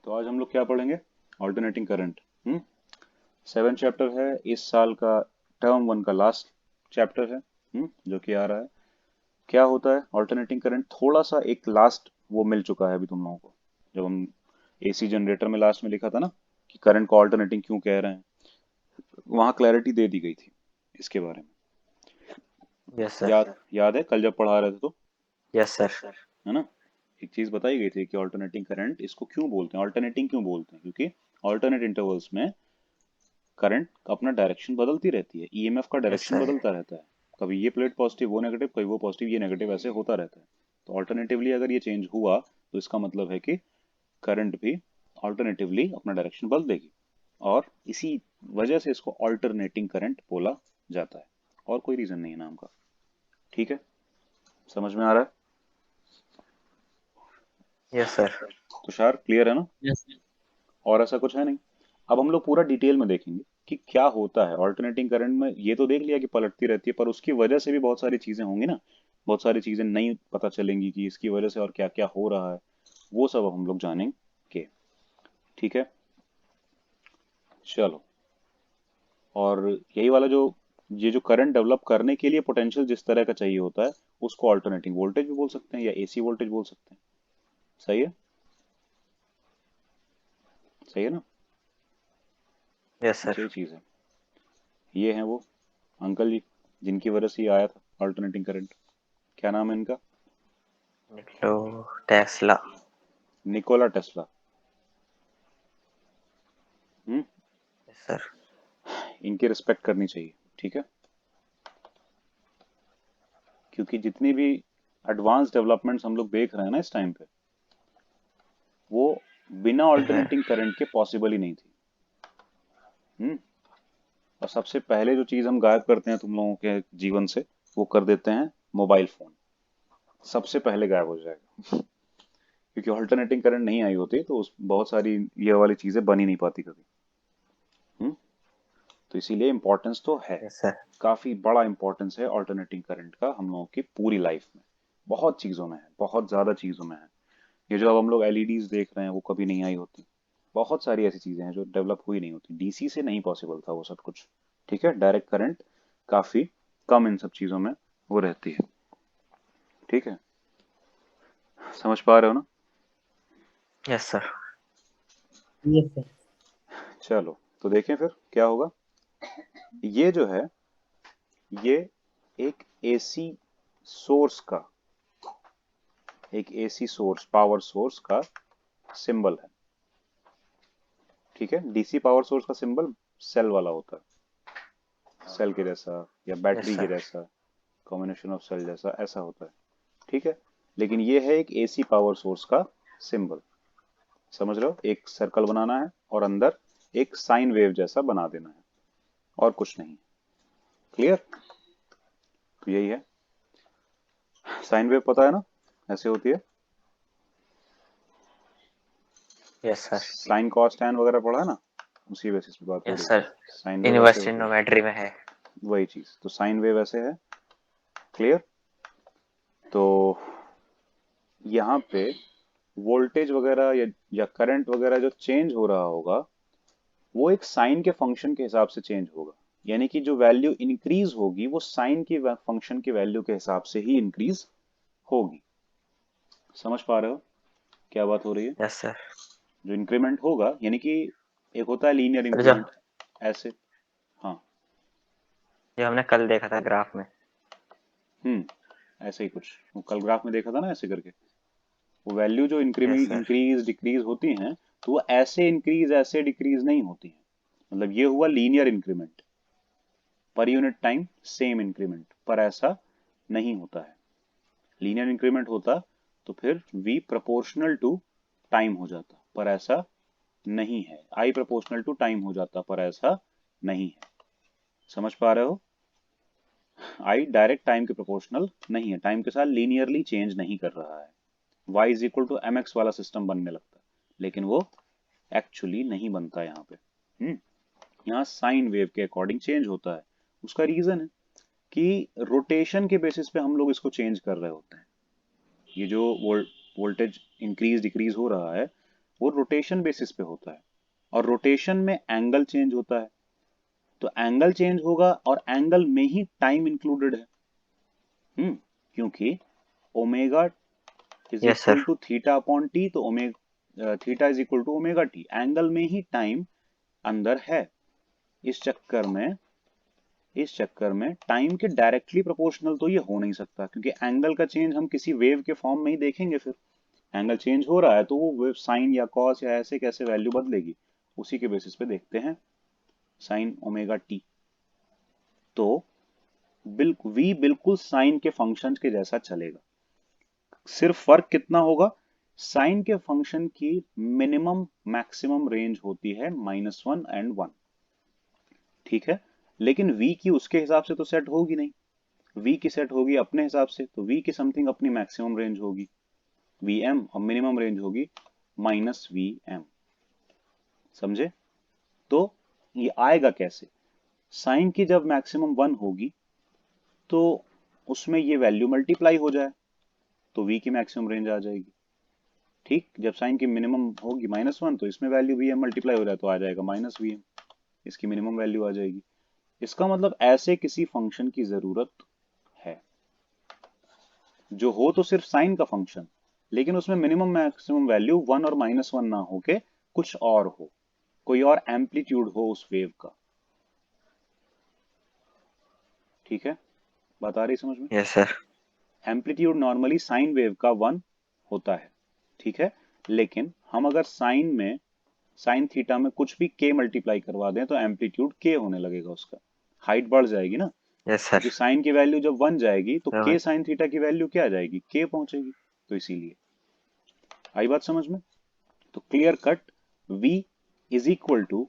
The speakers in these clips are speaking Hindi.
तो आज हम लोग क्या पढ़ेंगे? Alternating current. 7 चैप्टर है इस साल का। टर्म 1 का लास्ट चैप्टर है। जो कि आ रहा है। क्या होता है ऑल्टरनेटिंग करंट? थोड़ा सा एक लास्ट वो मिल चुका है अभी तुम लोगों को। जब हम एसी जनरेटर में लास्ट में लिखा था ना कि करंट को ऑल्टरनेटिंग क्यों कह रहे हैं, वहां क्लैरिटी दे दी गई थी इसके बारे में। Yes sir. याद है कल जब पढ़ा रहे थे तो, यस सर। है ना? एक चीज बताई गई थी कि ऑल्टरनेटिंग करंट इसको क्यों बोलते हैं, ऑल्टरनेटिंग क्यों बोलते हैं, क्योंकि ऑल्टरनेट इंटरवल्स में करंट अपना डायरेक्शन बदलती रहती है, ईएमएफ का यस डायरेक्शन सर। बदलता रहता है। कभी ये प्लेट पॉजिटिव वो नेगेटिव, कभी वो पॉजिटिव ये नेगेटिव, ऐसे होता रहता है। तो ऑल्टरनेटिवली अगर ये चेंज हुआ तो इसका मतलब है कि करंट भी ऑल्टरनेटिवली अपना डायरेक्शन बदल देगी। और इसी वजह से इसको ऑल्टरनेटिंग करंट बोला जाता है। और कोई रीजन नहीं है नाम का। ठीक है, समझ में आ रहा है? Yes sir. तुषार क्लियर है ना? यस। और ऐसा कुछ है नहीं। अब हम लोग पूरा डिटेल में देखेंगे कि क्या होता है ऑल्टरनेटिंग करंट में। ये तो देख लिया कि पलटती रहती है, पर उसकी वजह से भी बहुत सारी चीजें होंगी ना। बहुत सारी चीजें नई पता चलेंगी कि इसकी वजह से और क्या क्या हो रहा है। वो सब अब हम लोग जानेंगे। ठीक है, चलो। और यही वाला जो ये जो करंट डेवलप करने के लिए पोटेंशियल जिस तरह का चाहिए होता है, उसको ऑल्टरनेटिंग वोल्टेज भी बोल सकते हैं या एसी वोल्टेज बोल सकते हैं। सही है? सही है ना? Yes sir. अच्छा, ये चीज है। ये है वो अंकल जी जिनकी वजह से ये आया था ऑल्टरनेटिंग करंट। क्या नाम है इनका? Nikola Tesla. Nikola Tesla. Hmm. Yes sir. इनकी रिस्पेक्ट करनी चाहिए। ठीक है, क्योंकि जितनी भी एडवांस डेवलपमेंट्स हम लोग देख रहे हैं ना इस टाइम पे, वो बिना सर। ऑल्टरनेटिंग करंट के पॉसिबल ही नहीं थी। हम्म। और सबसे पहले जो चीज हम गायब करते हैं तुम लोगों के जीवन से, वो कर देते हैं मोबाइल फोन। सबसे पहले गायब हो जाएगा। क्योंकि ऑल्टरनेटिंग करंट नहीं आई होती तो उस बहुत सारी ये वाली चीजें बन ही नहीं पाती कभी। हम्म। तो इसीलिए इम्पोर्टेंस तो है। Yes sir. काफी बड़ा इम्पोर्टेंस है ऑल्टरनेटिंग करंट का हम लोगों की पूरी लाइफ में। बहुत चीजों में है, बहुत ज्यादा चीजों में है। ये जो अब हम लोग एलईडीज देख रहे हैं वो कभी नहीं आई होती। बहुत सारी ऐसी चीजें हैं जो डेवलप हुई नहीं होती, डीसी से नहीं पॉसिबल था वो सब कुछ। ठीक है, डायरेक्ट करंट काफी कम इन सब चीजों में वो रहती है। ठीक है, समझ पा रहे हो ना? Yes sir. Yes sir. चलो, तो देखें फिर क्या होगा। ये जो है, ये एक एसी सोर्स का, एक एसी सोर्स पावर सोर्स का सिंबल है। ठीक है, डीसी पावर सोर्स का सिंबल सेल वाला होता है, सेल के जैसा या यस बैटरी के सर। जैसा, कॉम्बिनेशन ऑफ सेल जैसा ऐसा होता है। ठीक है, लेकिन ये है एक एसी पावर सोर्स का सिंबल। समझ रहे हो? एक सर्कल बनाना है और अंदर एक साइन वेव जैसा बना देना है, और कुछ नहीं। क्लियर? तो यही है। साइन वेव पता है ना, ऐसे होती है। Yes sir. Sine cos tan वगैरह पढ़ा है ना, उसी बेसिस पे बात हो यस रही सर। है। साइन वेव ऐसे यूनिवर्सिटी होती है, नोमेट्री में है। वही चीज। तो साइन वेव ऐसे है। क्लियर? तो यहाँ पे वोल्टेज वगैरह या करंट वगैरह जो चेंज हो रहा होगा, वो एक साइन के फंक्शन के हिसाब से चेंज होगा। यानी कि जो वैल्यू इंक्रीज होगी वो साइन की फंक्शन की वैल्यू के हिसाब से ही इंक्रीज होगी। समझ पा रहे हो क्या बात हो रही है? Yes sir. जो इंक्रीमेंट होगा, यानी कि एक होता है लीनियर सर जो इंक्रीमेंट, ऐसे। हाँ। जो हमने कल देखा था ग्राफ में। ऐसे ही कुछ वो कल ग्राफ में देखा था ना, ऐसे करके। वो वैल्यू जो यस सर। इंक्रीज डिक्रीज होती हैं, तो वो ऐसे इंक्रीज ऐसे डिक्रीज नहीं होती हैं। मतलब ये हुआ linear increment, per unit time same increment, पर ऐसा नहीं होता है। लीनियर इंक्रीमेंट होता तो फिर v प्रोपोर्शनल टू टाइम हो जाता, पर ऐसा नहीं है। i प्रोपोर्शनल टू टाइम हो जाता, पर ऐसा नहीं है। समझ पा रहे हो? i डायरेक्ट टाइम के प्रोपोर्शनल नहीं है, टाइम के साथ लीनियरली चेंज नहीं कर रहा है। y is equal to M X वाला सिस्टम बनने लगता है, लेकिन वो एक्चुअली नहीं बनता यहाँ पे। यहाँ साइन वेव के अकॉर्डिंग चेंज होता है। उसका रीजन है कि रोटेशन के बेसिस पे हम लोग इसको चेंज कर रहे होते हैं। ये जो वोल्टेज इंक्रीज डिक्रीज हो रहा है, वो रोटेशन बेसिस पे होता है, और रोटेशन में एंगल चेंज होता है, तो एंगल चेंज होगा और एंगल में ही टाइम इंक्लूडेड है। क्योंकि omega is yes sir. Equal to theta upon T, तो omega theta is equal to omega T, angle में ही टाइम अंदर है। इस चक्कर में टाइम के डायरेक्टली प्रोपोर्शनल तो ये हो नहीं सकता, क्योंकि एंगल का चेंज हम किसी वेव के फॉर्म में ही देखेंगे। फिर एंगल चेंज हो रहा है तो वो वेव साइन या कॉस या ऐसे कैसे वैल्यू बदलेगी, उसी के बेसिस पे देखते हैं साइन ओमेगा टी। तो वी बिल्कुल साइन के फंक्शन के जैसा चलेगा, सिर्फ फर्क कितना होगा, साइन के फंक्शन की मिनिमम मैक्सिमम रेंज होती है -1 एंड 1, ठीक है। लेकिन v की उसके हिसाब से तो सेट होगी नहीं, v की सेट होगी अपने हिसाब से, तो v की समथिंग अपनी मैक्सिमम रेंज होगी vm, और मिनिमम रेंज होगी -vm। समझे? तो ये आएगा कैसे, साइन की जब मैक्सिमम 1 होगी तो उसमें ये वैल्यू मल्टीप्लाई हो जाए तो v की मैक्सिमम रेंज आ जाएगी। ठीक, जब साइन की मिनिमम होगी -1 तो इसमें वैल्यू vm मल्टीप्लाई हो जाए तो आ जाएगा -vm, इसकी मिनिमम वैल्यू आ जाएगी। इसका मतलब ऐसे किसी फंक्शन की जरूरत है जो हो तो सिर्फ साइन का फंक्शन, लेकिन उसमें मिनिमम मैक्सिमम वैल्यू 1 और -1 ना हो के कुछ और हो, कोई और एम्पलीट्यूड हो उस वेव का। ठीक है, बात आ रही समझ में? Yes sir. Amplitude normally sign wave का 1 होता है, ठीक है। लेकिन हम अगर साइन थीटा में कुछ भी k मल्टीप्लाई करवा दें तो एम्पलीट्यूड k होने लगेगा, उसका हाइट बढ़ जाएगी ना, यस सर। क्योंकि साइन की वैल्यू जब 1 जाएगी तो समझ। k साइन थीटा की वैल्यू क्या आ जाएगी, k पहुंचेगी, तो इसीलिए। आई बात समझ में? तो clear cut v is equal to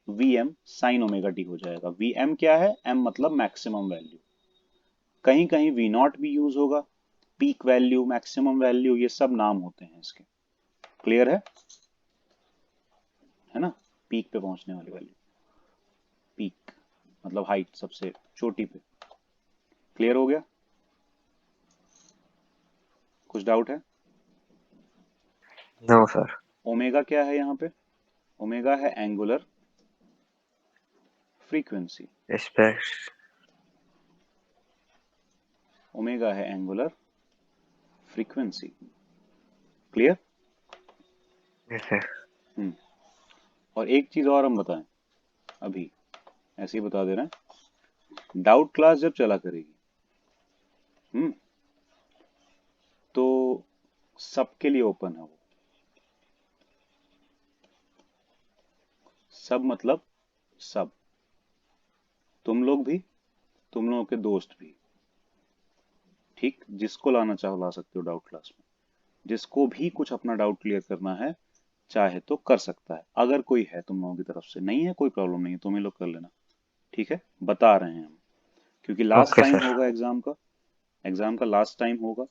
vm sine omega T हो जाएगा। vm क्या है, m मतलब मैक्सिमम वैल्यू, कहीं कहीं v नॉट भी यूज होगा, पीक वैल्यू, मैक्सिमम वैल्यू, ये सब नाम होते हैं इसके। क्लियर है ना? पीक पे पहुंचने वाली वैल्यू, पीक मतलब हाइट, सबसे चोटी पे। क्लियर हो गया? कुछ डाउट है? No sir. ओमेगा क्या है यहाँ पे, ओमेगा है एंगुलर फ्रीक्वेंसी, रिस्पेक्ट। ओमेगा है angular frequency. Clear? Yes sir. Hmm. और एक चीज और हम बताएं, अभी ऐसे ही बता दे रहे हैं, डाउट क्लास जब चला करेगी तो सबके लिए ओपन है वो। सब मतलब सब, तुम लोग भी, तुम लोगों के दोस्त भी, ठीक, जिसको लाना चाहो ला सकते हो डाउट क्लास में, जिसको भी कुछ अपना डाउट क्लियर करना है चाहे तो कर सकता है। अगर कोई है तुम लोगों की तरफ से, नहीं है कोई प्रॉब्लम नहीं है, तुम ही लोग कर लेना। ठीक है, बता रहे हैं हम, क्योंकि लास्ट ओके टाइम सर। होगा एग्जाम का लास्ट टाइम होगा।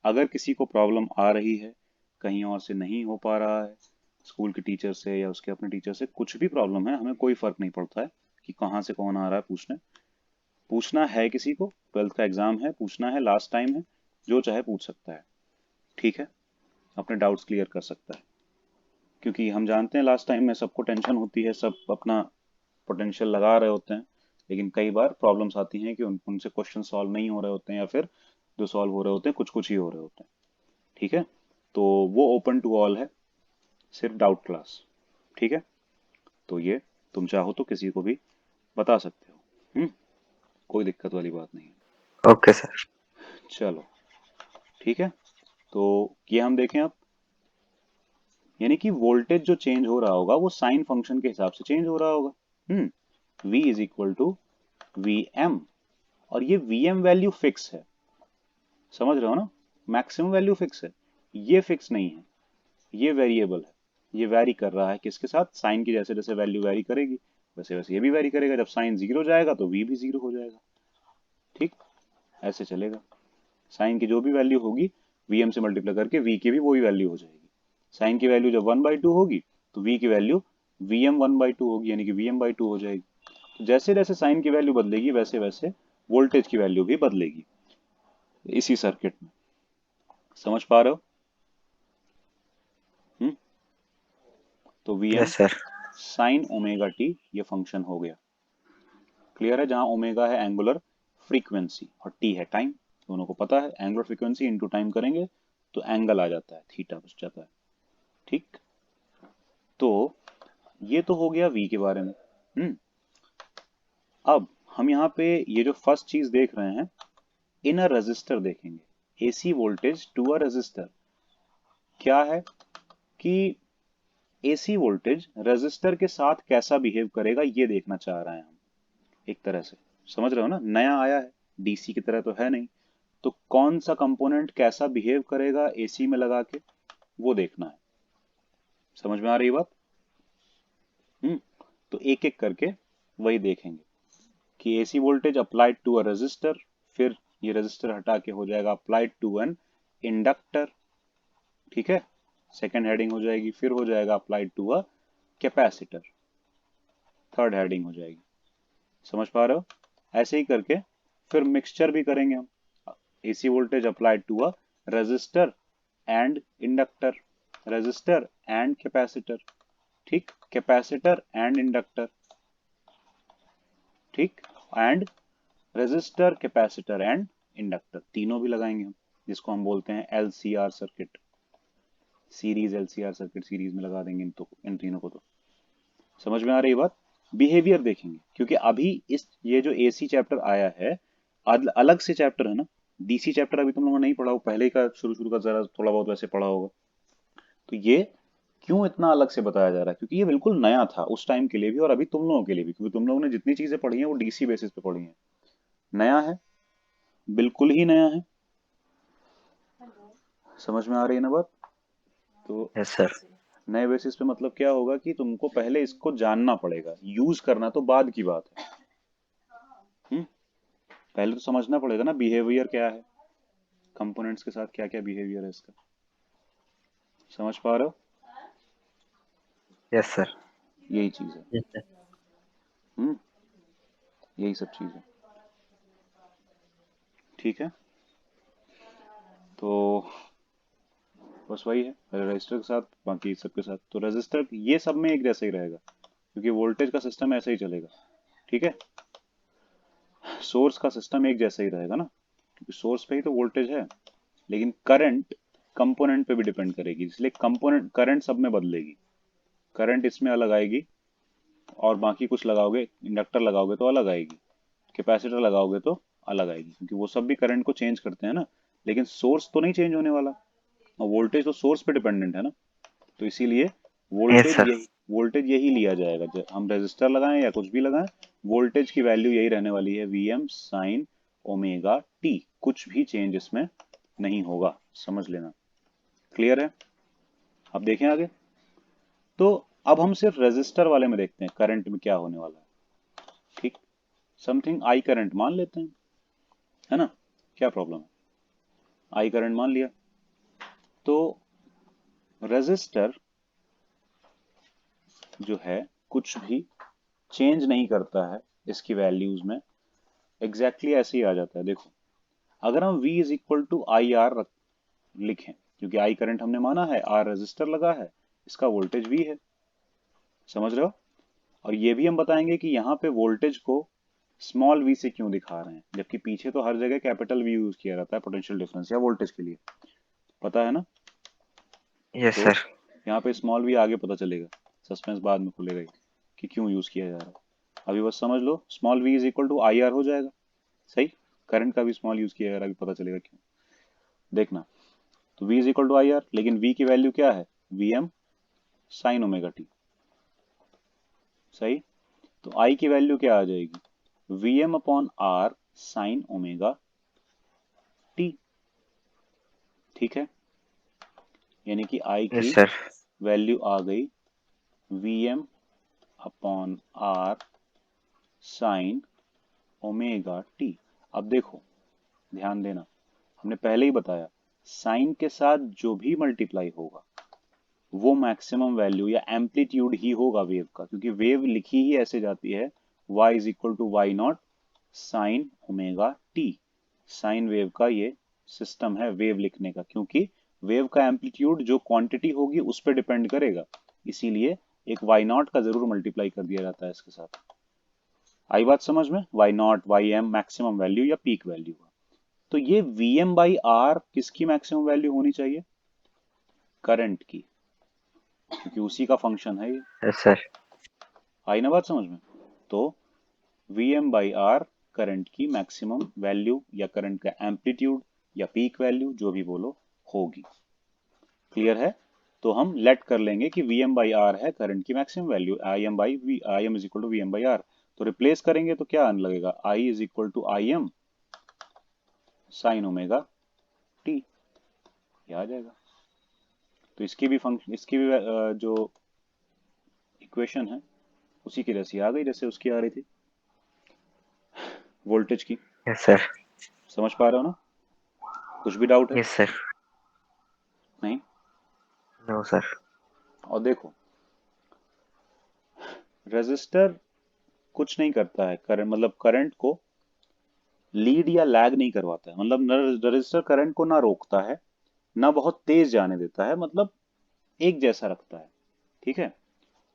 अगर किसी को प्रॉब्लम आ रही है, कहीं और से नहीं हो पा रहा है, स्कूल के टीचर से या उसके अपने टीचर से कुछ भी प्रॉब्लम है, हमें कोई फर्क नहीं पड़ता है कि कहाँ से कौन आ रहा है पूछने। पूछना है किसी को, 12th का एग्जाम है, पूछना है, लास्ट टाइम है, जो चाहे पूछ सकता है। ठीक है, अपने डाउट्स क्लियर कर सकता है, क्योंकि हम जानते हैं लास्ट टाइम में सबको टेंशन होती है, सब अपना पोटेंशियल लगा रहे होते हैं, लेकिन कई बार प्रॉब्लम्स आती हैं कि उनसे क्वेश्चन सॉल्व नहीं हो रहे होते हैं, या फिर जो सॉल्व हो रहे होते हैं कुछ कुछ ही हो रहे होते हैं। ठीक है, तो वो ओपन टू ऑल है, सिर्फ डाउट क्लास। ठीक है, तो ये तुम चाहो तो किसी को भी बता सकते हो। कोई दिक्कत वाली बात नहीं है। Okay sir. चलो ठीक है, तो ये हम देखें अब, यानी कि वोल्टेज जो चेंज हो रहा होगा वो साइन फंक्शन के हिसाब से चेंज हो रहा होगा। v is equal to V M, और ये वी एम वैल्यू फिक्स है, समझ रहे हो ना? मैक्सिमम वैल्यू फिक्स है, ये फिक्स नहीं है, ये वेरिएबल है, ये वैरी कर रहा है किसके साथ, साइन की जैसे जैसे वैल्यू वैरी करेगी वैसे वैसे ये भी वैरी करेगा। जब साइन जीरो जाएगा तो v भी जीरो हो जाएगा। ठीक, ऐसे चलेगा, साइन की जो भी वैल्यू होगी vm से मल्टीप्लाई करके v की भी वही वैल्यू हो जाएगी। साइन की वैल्यू जब 1/2 होगी तो v की वैल्यू vm 1/2 होगी, यानी कि vm/2 हो जाएगी। तो जैसे जैसे साइन की वैल्यू बदलेगी वैसे वैसे वोल्टेज की वैल्यू भी बदलेगी इसी सर्किट में। समझ पा रहे हो? हम्म तो V M yes sir. Sine omega T ये फंक्शन हो गया। क्लियर है? जहां ओमेगा है एंगुलर फ्रीक्वेंसी और टी है टाइम, दोनों को पता है एंगुलर फ्रीक्वेंसी इनटू टाइम करेंगे तो एंगल आ जाता है, थीटा बच जाता है। ठीक, तो ये तो हो गया वी के बारे में। अब हम यहाँ पे ये जो फर्स्ट चीज देख रहे हैं, इन अ रजिस्टर देखेंगे, AC voltage to a resistor. क्या है कि एसी वोल्टेज रजिस्टर के साथ कैसा बिहेव करेगा ये देखना चाह रहे हैं हम, एक तरह से। समझ रहे हो ना, नया आया है, डीसी की तरह तो है नहीं, तो कौन सा कंपोनेंट कैसा बिहेव करेगा एसी में लगा के, वो देखना है। समझ में आ रही बात? तो एक एक करके वही देखेंगे कि AC voltage applied to a resistor, फिर ये रेजिस्टर हटा के हो जाएगा अप्लाइड टू एन इंडक्टर। ठीक है, सेकंड हेडिंग हो जाएगी, फिर हो जाएगा applied to a capacitor, third heading हो जाएगी। समझ पा रहे हो? ऐसे ही करके फिर मिक्सचर भी करेंगे हम, AC voltage applied to a resistor and inductor, resistor and capacitor, ठीक, कैपेसिटर एंड इंडक्टर, ठीक, and resistor capacitor and inductor, तीनों भी लगाएंगे हम, जिसको हम बोलते हैं LCR circuit, series LCR circuit, series में लगा देंगे इन तीनों को। तो समझ में आ रही बात? बिहेवियर देखेंगे, क्योंकि अभी ये जो एसी चैप्टर आया है अलग से चैप्टर है ना, डीसी चैप्टर अभी तुम लोगों ने नहीं पढ़ा, वो पहले ही का शुरू शुरू का जरा थोड़ा बहुत वैसे पढ़ा होगा। तो ये क्यों इतना अलग से बताया जा रहा है? क्योंकि ये बिल्कुल नया था उस टाइम के लिए भी और अभी तुम लोगों के लिए भी, क्योंकि तुम लोगों ने जितनी चीजें पढ़ी हैं वो डीसी बेसिस पे पढ़ी हैं। नया है, बिल्कुल ही नया है। समझ में आ रही है ना बात? तो यस सर। नए बेसिस पे मतलब क्या होगा कि तुमको पहले इसको जानना पड़ेगा, यूज करना तो बाद की बात है। पहले तो समझना पड़ेगा ना बिहेवियर क्या है, कंपोनेंट्स के साथ क्या क्या बिहेवियर है इसका। समझ पा रहे हो? Yes sir. यही चीज है। Yes, sir. यही सब चीज है। ठीक है, तो बस वही है रजिस्टर के साथ, बाकी सबके साथ तो रजिस्टर ये सब में एक जैसा ही रहेगा, क्योंकि वोल्टेज का सिस्टम ऐसा ही चलेगा। ठीक है, सोर्स का सिस्टम एक जैसा ही रहेगा ना, क्योंकि सोर्स पे ही तो वोल्टेज है, लेकिन करंट कंपोनेंट पे भी डिपेंड करेगी, इसलिए कंपोनेंट करंट सब में बदलेगी। करंट इसमें अलग आएगी और बाकी कुछ लगाओगे, इंडक्टर लगाओगे तो अलग आएगी, कैपेसिटर लगाओगे तो अलग आएगी, क्योंकि वो सब भी करंट को चेंज करते हैं ना, लेकिन सोर्स तो नहीं चेंज होने वाला, और वोल्टेज तो सोर्स पे डिपेंडेंट है ना। तो इसीलिए यस सर। वोल्टेज यही लिया जाएगा, जब हम रेजिस्टर लगाएं या कुछ भी लगाएं, वोल्टेज की वैल्यू यही रहने वाली है, V M sine omega T, कुछ भी चेंज इसमें नहीं होगा, समझ लेना। क्लियर है? अब देखें आगे, तो अब हम सिर्फ रेजिस्टर वाले में देखते हैं करंट में क्या होने वाला है। ठीक, समथिंग आई करंट मान लेते हैं, है ना, क्या प्रॉब्लम है, आई करंट मान लिया। तो रेजिस्टर जो है कुछ भी चेंज नहीं करता है इसकी वैल्यूज में, एग्जैक्टली ऐसे ही आ जाता है। देखो, अगर हम V is equal to I R लिखें, क्योंकि आई करंट हमने माना है, आर रेजिस्टर लगा है, इसका वोल्टेज V है। समझ रहे हो? और ये भी हम बताएंगे कि यहाँ पे वोल्टेज को स्मॉल v से क्यों दिखा रहे हैं, जबकि पीछे तो हर जगह कैपिटल V यूज किया जाता है पोटेंशियल डिफरेंस या वोल्टेज के लिए, पता है ना। यस तो सर। यहाँ पे स्मॉल v आगे पता चलेगा, सस्पेंस बाद में खुलेगा ही कि क्यों यूज किया जा रहा है। अभी बस समझ लो small v is equal to I R हो जाएगा, सही, करंट का भी स्मॉल यूज किया जा रहा है, अभी पता चलेगा क्यों, देखना। तो v is equal to I R, लेकिन v की वैल्यू क्या है, V M sine omega T, सही। तो I की वैल्यू क्या आ जाएगी, V M upon R sine omega T. ठीक है, यानी कि I की यस सर। वैल्यू आ गई V M upon R sine omega T. अब देखो, ध्यान देना, हमने पहले ही बताया साइन के साथ जो भी मल्टीप्लाई होगा वो मैक्सिमम वैल्यू या एम्पलीट्यूड ही होगा वेव का, क्योंकि वेव लिखी ही ऐसे जाती है, y is equal to Y naught sine omega T. Sine wave का ये सिस्टम है वेव लिखने का, क्योंकि वेव का एम्पलीट्यूड जो क्वांटिटी होगी उस पर डिपेंड करेगा, इसीलिए एक वाई नॉट का जरूर मल्टीप्लाई कर दिया जाता है इसके साथ। आई बात समझ में? Y naught Y M maximum value या पीक वैल्यू का। तो ये वी एम बाई आर किसकी मैक्सिमम वैल्यू होनी चाहिए? करंट की, क्योंकि उसी का फंक्शन है ये। Yes sir. आई ना बात समझ में? तो V M by R current की मैक्सिमम वैल्यू या करंट का एम्पलीट्यूड या पीक वैल्यू जो भी बोलो होगी। क्लियर है? तो हम लेट कर लेंगे कि वी एम बाई आर है करंट की maximum value, I M is equal to V M by R. तो रिप्लेस करेंगे तो क्या आने लगेगा? I is equal to I M sine omega T, ये आ जाएगा। तो इसकी भी फंक्शन, इसकी भी जो इक्वेशन है उसी की जैसी आ गई जैसे उसकी आ रही थी वोल्टेज की। Yes sir. समझ पा रहे हो ना? कुछ भी डाउट है? Yes sir. नहीं? No sir. और देखो, रेजिस्टर कुछ नहीं करता है, करंट मतलब करंट को लीड या लैग नहीं करवाता है। मतलब रेजिस्टर करंट को ना रोकता है ना बहुत तेज जाने देता है, मतलब एक जैसा रखता है। ठीक है?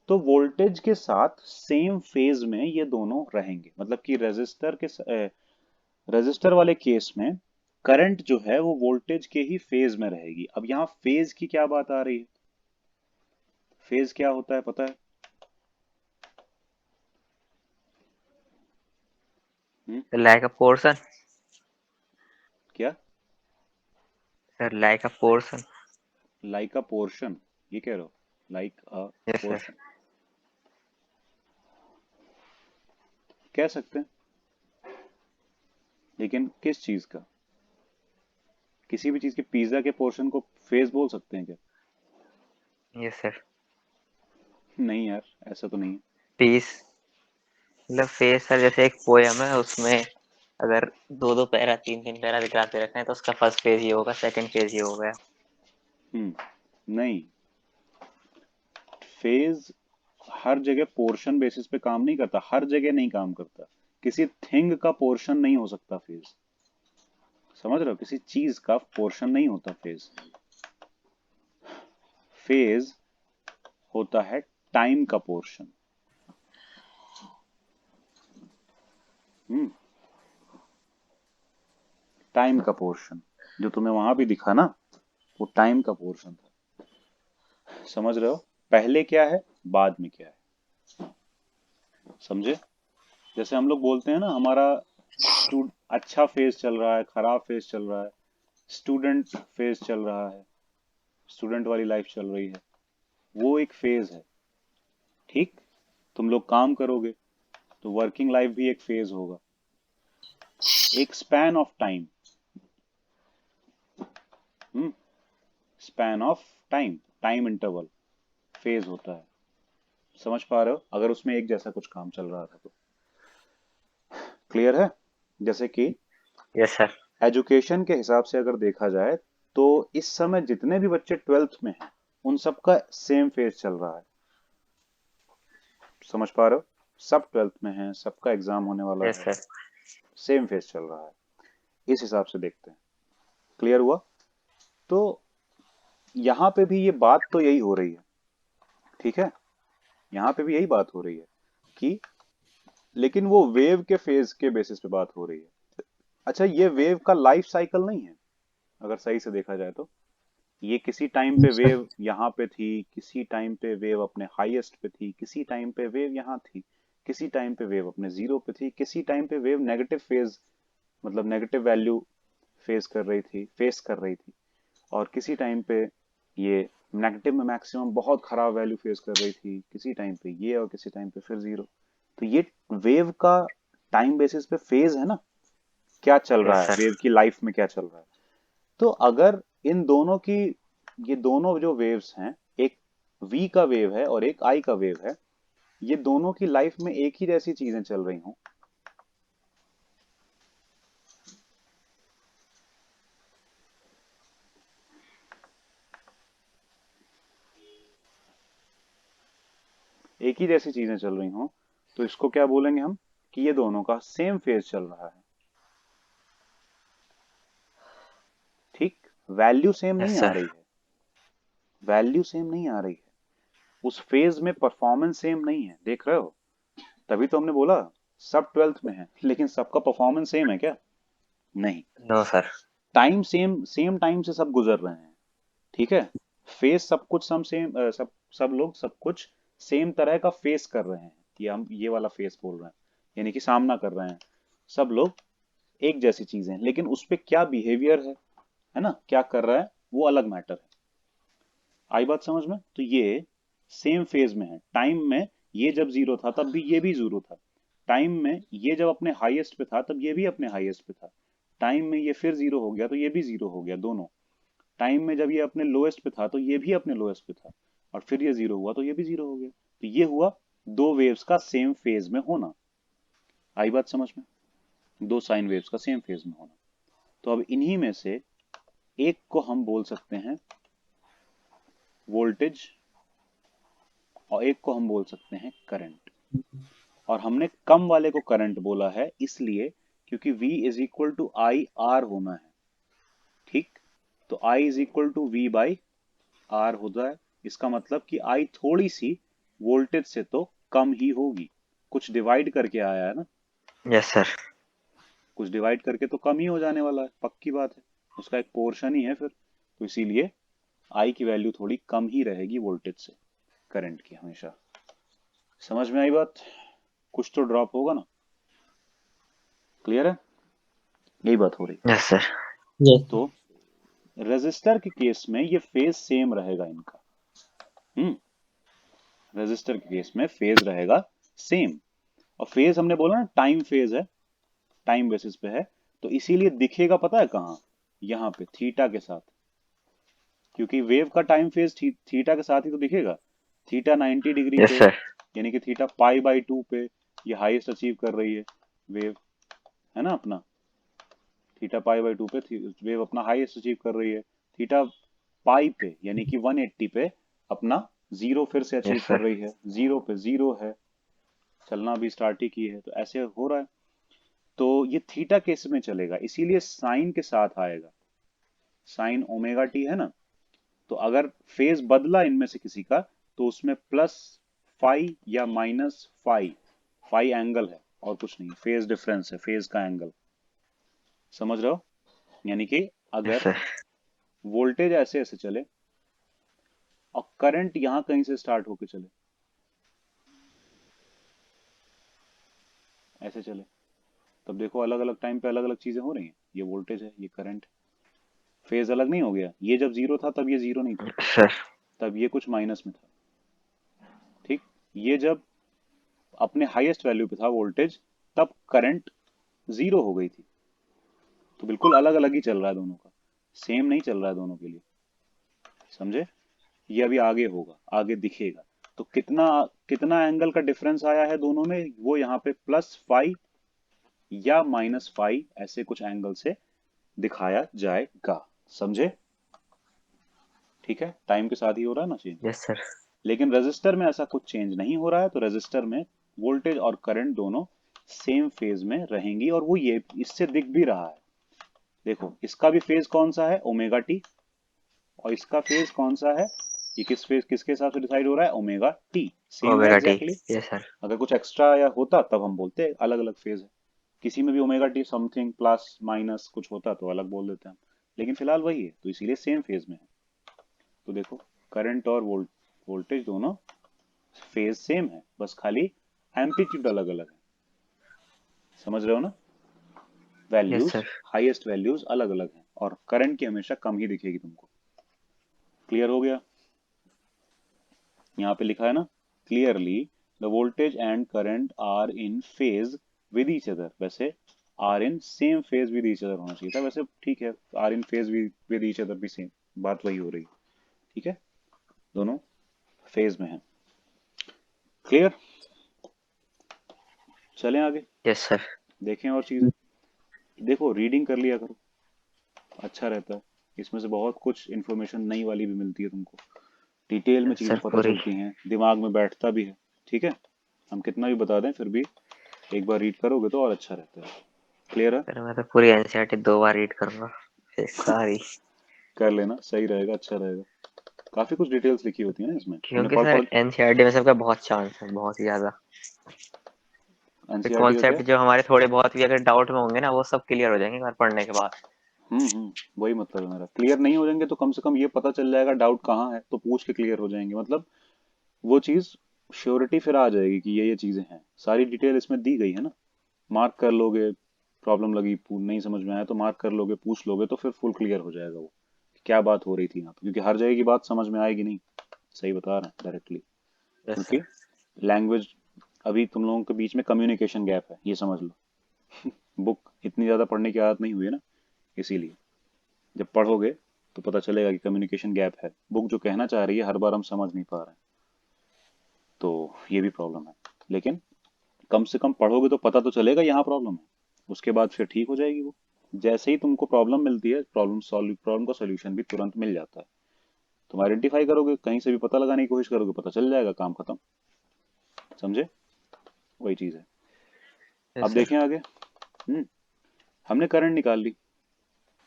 तो वोल्टेज के साथ सेम फेज में ये दोनों रहेंगे, मतलब कि रेजिस्टर वाले केस में करंट जो है वो वोल्टेज के ही फेज में रहेगी। अब यहाँ फेज की क्या बात आ रही है? फेज क्या होता है पता है? Like a portion. क्या? Sir like a portion. Like a portion, ये कह रहे हो? Like a yes sir. Portion कह सकते हैं, लेकिन किस चीज का? किसी भी चीज के, पिज्जा के पोर्शन को फेज बोल सकते हैं क्या? Yes sir. नहीं यार, ऐसा तो नहीं है। पीस मतलब फेस सर, जैसे एक पोयम है उसमें अगर दो दो पैरा तीन तीन पैरा दिखाते रखे हैं तो उसका फर्स्ट पेज ये होगा, सेकंड पेज ये हो गया। नहीं, फेज हर जगह पोर्शन बेसिस पे काम नहीं करता, हर जगह नहीं काम करता। किसी थिंग का पोर्शन नहीं हो सकता फेज। समझ रहे हो? किसी चीज का पोर्शन नहीं होता फेज। फेज होता है टाइम का पोर्शन। हम्म टाइम का पोर्शन जो तुम्हें वहां भी दिखा ना, वो टाइम का पोर्शन था। समझ रहे हो? पहले क्या है, बाद में क्या है। समझे? जैसे हम लोग बोलते हैं ना, हमारा अच्छा फेज चल रहा है, खराब फेज चल रहा है, स्टूडेंट फेज चल रहा है, स्टूडेंट वाली लाइफ चल रही है, वो एक फेज है। ठीक? तुम लोग काम करोगे तो वर्किंग लाइफ भी एक फेज होगा, एक span of time. Hmm span of time, time interval phase होता है। समझ पा रहे हो? अगर उसमें एक जैसा कुछ काम चल रहा था तो। क्लियर है? जैसे कि यस सर। एजुकेशन के हिसाब से अगर देखा जाए तो इस समय जितने भी बच्चे ट्वेल्थ में हैं उन सबका सेम फेज चल रहा है। समझ पा रहे हो? सब ट्वेल्थ में हैं, सबका एग्जाम होने वाला यस है, सर। सेम फेज चल रहा है। इस हिसाब से देखते हैं। क्लियर हुआ? तो यहाँ पे भी ये बात तो यही हो रही है। ठीक है? यहाँ पे भी यही बात हो रही है कि, लेकिन वो वेव के फेज के बेसिस पे बात हो रही है। अच्छा, ये वेव का लाइफ साइकिल नहीं है अगर सही से देखा जाए तो। ये किसी टाइम पे सर। वेव यहाँ पे थी, किसी टाइम पे वेव अपने हाईएस्ट पे थी, किसी टाइम पे वेव यहाँ थी, किसी टाइम पे वेव अपने जीरो पे थी, किसी टाइम पे वेव नेगेटिव फेज, मतलब नेगेटिव वैल्यू फेस कर रही थी, और किसी टाइम पे ये नेगेटिव में मैक्सिमम बहुत खराब वैल्यू फेस कर रही थी, किसी टाइम पे ये, और किसी टाइम पे फिर जीरो। तो ये वेव का टाइम बेसिस पे फेज है ना, क्या चल रहा यस है, सर। वेव की लाइफ में क्या चल रहा है। तो अगर इन दोनों की, ये दोनों जो वेव्स हैं, एक वी का वेव है और एक आई का वेव है, ये दोनों की लाइफ में एक ही जैसी चीजें चल रही हों, एक ही जैसी चीजें चल रही हों, तो इसको क्या बोलेंगे हम? कि ये दोनों का सेम फेज चल रहा है। ठीक? वैल्यू सेम यस नहीं आ सर। रही है, वैल्यू सेम नहीं आ रही है, उस फेज में परफॉर्मेंस सेम नहीं है, देख रहे हो? तभी तो हमने बोला सब 12th में है, लेकिन सबका परफॉर्मेंस सेम है क्या? नहीं। No sir. Time same time से सब गुजर रहे हैं, ठीक है? फेस सब कुछ सब लोग सब कुछ सेम तरह का फेस कर रहे हैं, कि हम ये वाला फेस बोल रहे हैं, यानी कि सामना कर रहे हैं सब लोग एक जैसी चीजें, लेकिन उस पे क्या बिहेवियर है ना, क्या कर रहा है, वो अलग मैटर है। आई बात समझ में? तो ये सेम फेज में है। टाइम में ये जब जीरो था तब भी ये भी जीरो था, टाइम में ये जब अपने हाईएस्ट पे था तब ये भी अपने हाईएस्ट पे था, टाइम में ये फिर जीरो हो गया तो ये भी जीरो हो गया, दोनों। टाइम में जब ये अपने लोएस्ट पे था तो ये भी अपने लोएस्ट पे था, और फिर ये जीरो हुआ तो ये भी जीरो हो गया। तो ये हुआ दो वेव्स का सेम फेज में होना। आई बात समझ में? दो साइन वेव्स का सेम फेज में होना। तो अब इन्हीं में से एक को हम बोल सकते हैं वोल्टेज, और एक को हम बोल सकते हैं करंट। और हमने कम वाले को करंट बोला है इसलिए क्योंकि V is equal to I R होना है, ठीक? तो I is equal to V by R होता है। इसका मतलब कि I थोड़ी सी वोल्टेज से तो कम ही होगी, कुछ डिवाइड करके आया है ना, यस सर। कुछ डिवाइड करके तो कम ही हो जाने वाला है, पक्की बात है, उसका एक पोर्शन ही है फिर। तो इसीलिए I की वैल्यू थोड़ी कम ही रहेगी वोल्टेज से, करंट की हमेशा। समझ में आई बात? कुछ तो ड्रॉप होगा ना? क्लियर है? यही बात हो रही। Yes sir. यस तो रेजिस्टर के केस में ये फेज सेम रहेगा इनका। रेजिस्टर के केस में फेज रहेगा सेम। और फेज हमने बोला ना टाइम फेज है, टाइम बेसिस पे है, तो इसीलिए दिखेगा पता है कहाँ? यहाँ पे थीटा के साथ, क्योंकि वेव का टाइम फेज थीटा के साथ ही तो दिखेगा। थीटा 90 डिग्री यस पे, सर। यानी कि थीटा पाई बाई 2 पे ये हाईएस्ट अचीव कर रही है वेव, है ना अपना? थीटा पाई बाई 2 पे वेव अपना हाईएस्ट अचीव कर रही है। थीटा पाई पे यानी कि 180 पे अपना जीरो फिर से अचीव यस कर सर। रही है, जीरो पे जीरो है, चलना भी स्टार्ट ही की है, तो ऐसे हो रहा है। तो ये थीटा केस में चलेगा, इसीलिए साइन के साथ आएगा, साइन ओमेगा टी है ना। तो अगर फेज बदला इनमें से किसी का तो उसमें प्लस फाई या माइनस फाई, फाई एंगल है और कुछ नहीं, फेज डिफरेंस है, फेज का एंगल। समझ रहे हो? यानी कि यस अगर सर। वोल्टेज ऐसे ऐसे चले और करंट यहां कहीं से स्टार्ट होके चले, ऐसे चले, तब देखो अलग अलग टाइम पे अलग अलग चीजें हो रही हैं। ये वोल्टेज है, ये करंट, फेज अलग नहीं हो गया। ये जब जीरो था तब ये जीरो नहीं था, सर। तब ये कुछ माइनस में था, ठीक? ये जब अपने हाईएस्ट वैल्यू पे था वोल्टेज, तब करंट जीरो हो गई थी। तो बिल्कुल अलग अलग ही चल रहा है दोनों का, सेम नहीं चल रहा है दोनों के लिए। समझे? ये अभी आगे होगा, आगे दिखेगा। तो कितना कितना एंगल का डिफरेंस आया है दोनों में, वो यहाँ पे प्लस फाइव या माइनस फाइव ऐसे कुछ एंगल से दिखाया जाएगा। समझे? ठीक है, टाइम के साथ ही हो रहा है ना चेंज। Yes sir. लेकिन रेजिस्टर में ऐसा कुछ चेंज नहीं हो रहा है, तो रेजिस्टर में वोल्टेज और करंट दोनों सेम फेज में रहेंगी, और वो ये इससे दिख भी रहा है। देखो इसका भी फेज कौन सा है, ओमेगा टी, और इसका फेज कौन सा है, ये किस फेज किसके हिसाब से डिसाइड हो रहा है, ओमेगा टी। सेम है omega T. Exactly. Yes sir. अगर कुछ एक्स्ट्रा या होता तब हम बोलते अलग अलग फेज है, किसी में भी omega T something plus minus कुछ होता तो अलग बोल देते हैं हम, लेकिन फिलहाल वही है, तो इसीलिए सेम फेज में है। तो देखो करंट और वोल्टेज दोनों फेज सेम है, बस खाली एम्पलीट्यूड अलग अलग है। समझ रहे हो ना? Yes values, sir. Highest values अलग अलग हैं, और करंट की हमेशा कम ही दिखेगी तुमको। क्लियर हो गया? यहाँ पे लिखा है ना clearly, the voltage and current are in phase with each other. वैसे are in same phase with each other होना चाहिए था, वैसे ठीक है, are in phase with each other भी सेम, बात वही हो रही है। ठीक है, दोनों फेज में है। क्लियर? चलें आगे, यस सर। देखें और चीजें। देखो रीडिंग कर लिया करो, अच्छा रहता है, इसमें से बहुत कुछ इन्फॉर्मेशन नई वाली भी मिलती है तुमको, डिटेल में यस चीजें सर पता पूरी। चलती हैं, दिमाग में बैठता भी है। ठीक है, हम कितना भी बता दें फिर भी एक बार रीड करोगे तो और अच्छा रहता है। क्लियर है? सर मैं तो पूरी एनसीईआरटी 2 बार रीड करूंगा, फिर सारी। कर लेना, सही रहेगा, अच्छा रहेगा। काफी कुछ डिटेल्स लिखी होती है ना इसमें, तुमने क्योंकि सर पढ़ एनसीईआरटी में सबका बहुत चांस है, बहुत ही ज्यादा। एनसीईआरटी का क्या कॉन्सेप्ट है? जो हमारे थोड़े बहुत भी अगर डाउट में होंगे ना, वो सब क्लियर हो जाएंगे एक बार पढ़ने के बाद। वही मतलब है मेरा, क्लियर नहीं हो जाएंगे तो कम से कम ये पता चल जाएगा डाउट कहाँ है, तो पूछ के क्लियर हो जाएंगे, मतलब वो चीज श्योरिटी फिर आ जाएगी कि ये चीजें हैं, सारी डिटेल इसमें दी गई है ना। मार्क कर लोगे, प्रॉब्लम लगी, नहीं समझ में आया तो मार्क कर लोगे, पूछ लोगे तो फिर फुल क्लियर हो जाएगा वो कि क्या बात हो रही थी यहाँ पे, क्योंकि हर जगह की बात समझ में आएगी नहीं। सही बता रहे हैं डायरेक्टली, यस क्योंकि सर। लैंग्वेज, अभी तुम लोगों के बीच में कम्युनिकेशन गैप है, ये समझ लो। बुक इतनी ज्यादा पढ़ने की आदत नहीं हुई है ना, इसीलिए जब पढ़ोगे तो पता चलेगा कि कम्युनिकेशन गैप है, बुक जो कहना चाह रही है हर बार हम समझ नहीं पा रहे हैं, तो ये भी प्रॉब्लम है। लेकिन कम से कम पढ़ोगे तो पता तो चलेगा यहाँ प्रॉब्लम है, उसके बाद फिर ठीक हो जाएगी वो। जैसे ही तुमको प्रॉब्लम मिलती है, प्रॉब्लम का सॉल्यूशन भी तुरंत मिल जाता है। तुम आइडेंटिफाई करोगे, कहीं से भी पता लगाने की कोशिश करोगे, पता चल जाएगा, काम खत्म। समझे? वही चीज है। अब यस सर। देखें आगे। हम्म हमने करंट निकाल ली,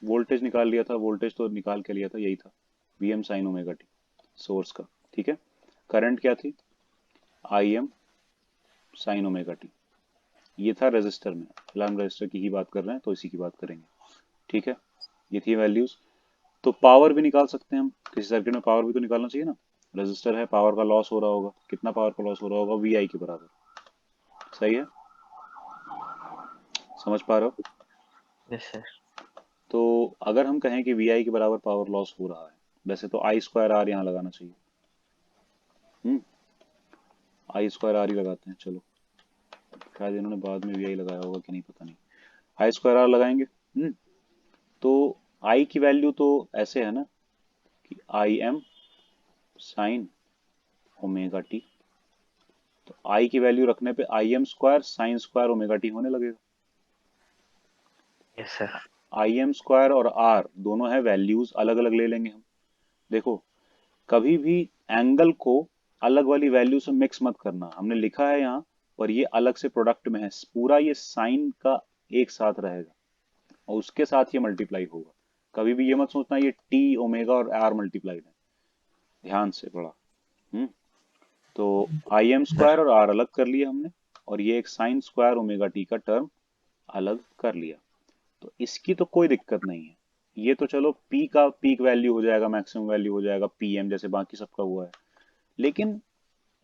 वोल्टेज निकाल लिया था, वोल्टेज तो निकाल के लिया था, यही था V M sine omega T, source का। ठीक है, करंट क्या थी? I M sine omega T. ये था रेजिस्टर में, फिलहाल हम रेजिस्टर की ही बात कर रहे हैं तो इसी की बात करेंगे। ठीक है, ये थी वैल्यूज। तो पावर भी निकाल सकते हैं हम, किसी सर्किट में पावर भी तो निकालना चाहिए ना। रेजिस्टर है, पावर का लॉस हो रहा होगा, कितना पावर का लॉस हो रहा होगा? वी आई के बराबर। सही है, समझ पा रहे हो? Yes sir. तो अगर हम कहें कि वी आई के बराबर पावर लॉस हो रहा है, वैसे तो आई स्क्वायर आर यहाँ लगाना चाहिए। हम्म आई स्क्वायर आर ही लगाते हैं, चलो। शायद इन्होंने बाद में वी आई लगाया होगा कि नहीं, पता नहीं। आई स्क्वायर आर लगाएंगे। तो आई की वैल्यू तो ऐसे है ना कि आई एम साइन ओमेगा टी, तो आई की वैल्यू रखने पे I am square sine square omega T होने लगेगा। Yes sir. I am square और आर दोनों है वैल्यूज, अलग अलग ले लेंगे हम। देखो, कभी भी एंगल को अलग वाली वैल्यू से मिक्स मत करना, हमने लिखा है यहाँ पर ये अलग से प्रोडक्ट में है, पूरा ये साइन का एक साथ रहेगा और उसके साथ ये मल्टीप्लाई होगा। कभी भी ये मत सोचना ये टी ओमेगा और आर मल्टीप्लाइड है, ध्यान से पढ़ा। हम्म तो आई एम सर। स्क्वायर और आर अलग कर लिया हमने, और ये एक साइन स्क्वायर ओमेगा टी का टर्म अलग कर लिया, तो इसकी तो कोई दिक्कत नहीं है। ये तो चलो पी का पीक वैल्यू हो जाएगा, मैक्सिमम वैल्यू हो जाएगा पीएम, जैसे बाकी सबका हुआ है। लेकिन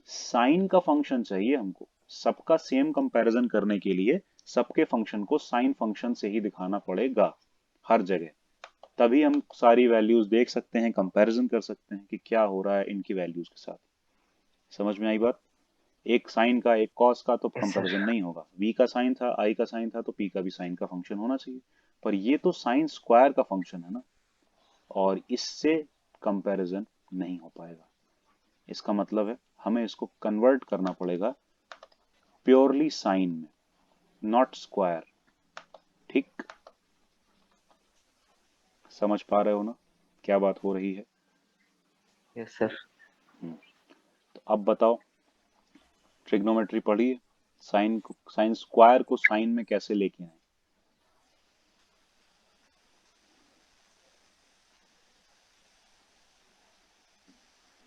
साइन का फंक्शन चाहिए हमको, सबका सेम कंपैरिजन करने के लिए सबके फंक्शन को साइन फंक्शन से ही दिखाना पड़ेगा हर जगह, तभी हम सारी वैल्यूज देख सकते हैं, कंपैरिजन कर सकते हैं कि क्या हो रहा है इनकी वैल्यूज के साथ। समझ में आई बात? एक साइन का एक कॉस का तो यस सर। कंपैरिजन नहीं होगा, वी का साइन था, आई का साइन था, तो पी का भी साइन का फंक्शन होना चाहिए। पर ये तो साइन स्क्वायर का फंक्शन है ना, और इससे कंपैरिजन नहीं हो पाएगा। इसका मतलब है हमें इसको कन्वर्ट करना पड़ेगा प्योरली साइन में, नॉट स्क्वायर। ठीक, समझ पा रहे हो ना क्या बात हो रही है? Yes sir. हम्म, तो अब बताओ, ट्रिग्नोमेट्री पढ़ी है, साइन स्क्वायर को साइन में कैसे लेके आए?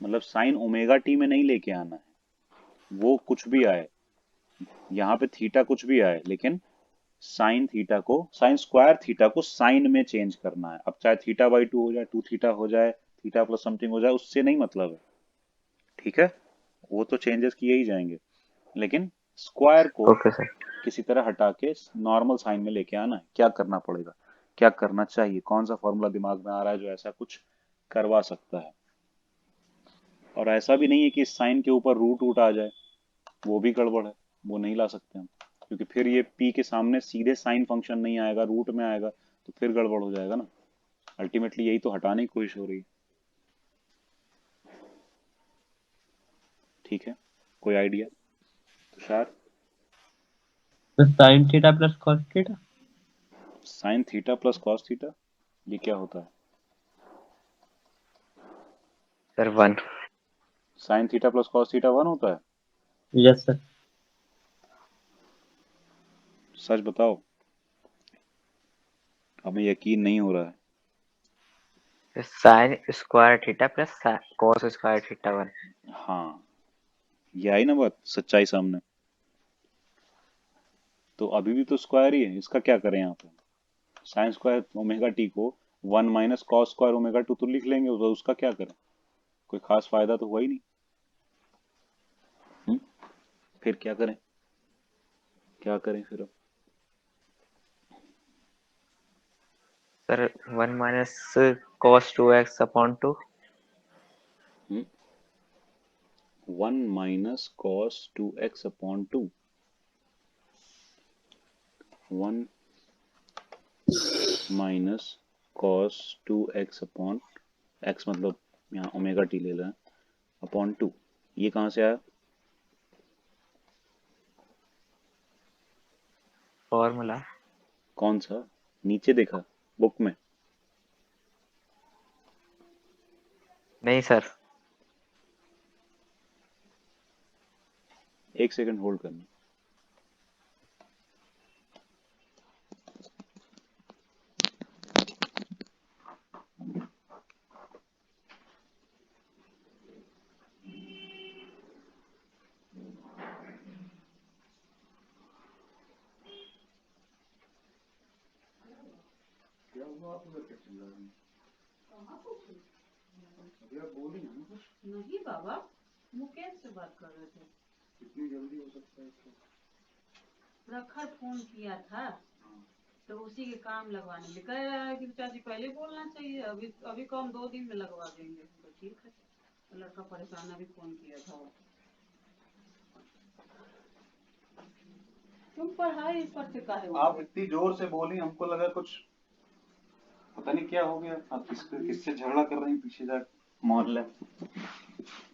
मतलब साइन ओमेगा टी में नहीं लेके आना है, वो कुछ भी आए, यहाँ पे थीटा कुछ भी आए, लेकिन साइन थीटा को, साइन स्क्वायर थीटा को साइन में चेंज करना है। अब चाहे थीटा बाई टू हो जाए, टू थीटा हो जाए, थीटा प्लस समथिंग हो जाए, उससे नहीं मतलब है। ठीक है, वो तो चेंजेस किए ही जाएंगे, लेकिन स्क्वायर को ओके सर। किसी तरह हटा के नॉर्मल साइन में लेके आना है। क्या करना पड़ेगा, क्या करना चाहिए, कौन सा फॉर्मूला दिमाग में आ रहा है जो ऐसा कुछ करवा सकता है? और ऐसा भी नहीं है कि इस साइन के ऊपर रूट रूट आ जाए, वो भी गड़बड़ है, वो नहीं ला सकते हम, क्योंकि फिर ये पी के सामने सीधे साइन फंक्शन नहीं आएगा, रूट में आएगा, तो फिर गड़बड़ हो जाएगा ना। अल्टीमेटली यही तो हटाने की कोशिश हो रही है। ठीक है, कोई आइडिया तुषार? तो sine theta plus cos theta. Sine theta plus cos theta, ये क्या होता है? Sir 1। Sine theta plus cos theta one होता है? Yes sir. सच बताओ, हमें यकीन नहीं हो रहा है। Sine square theta plus cos square theta 1। हाँ, ये आई ना बात, सच्चाई सामने। तो अभी भी तो स्क्वायर ही है, इसका क्या करें यहाँ पे? साइन स्क्वायर ओमेगा टी को 1 - cos स्क्वायर ओमेगा 2 तो लिख लेंगे, तो उसका क्या करें? कोई खास फायदा तो हुआ ही नहीं। हम्म? फिर क्या करें? क्या करें फिर अब? Sir 1 minus cos 2x upon 2। 1 - cos 2x/2। 1 - cos 2x x मतलब यहाँ ओमेगा टी ले लें, अपॉन 2। ये कहाँ से आया? फॉर्मूला। कौन सा? नीचे देखा बुक में? नहीं सर। एक सेकंड होल्ड करना। क्या हुआ? आप उधर क्या चिल्ला रहे हैं? अभी आप बोली ना कुछ? नहीं बाबा, मुकेश से बात कर रहे थे। कितनी जल्दी हो सकता है इसका? प्रखर फोन किया था तो उसी के काम लगवाने में कह रहा है कि चाची पहले बोलना चाहिए, अभी अभी कम 2 दिन में लगवा देंगे। तो ठीक है, तो लड़का परेशान, अभी फोन किया था वो। तुम पढ़ाई पर से काहे हो? आप इतनी जोर से बोली, हमको लगा कुछ पता नहीं क्या हो गया। आप किससे झगड़ा कर रही हैं पीछे जाके मोहल्ले?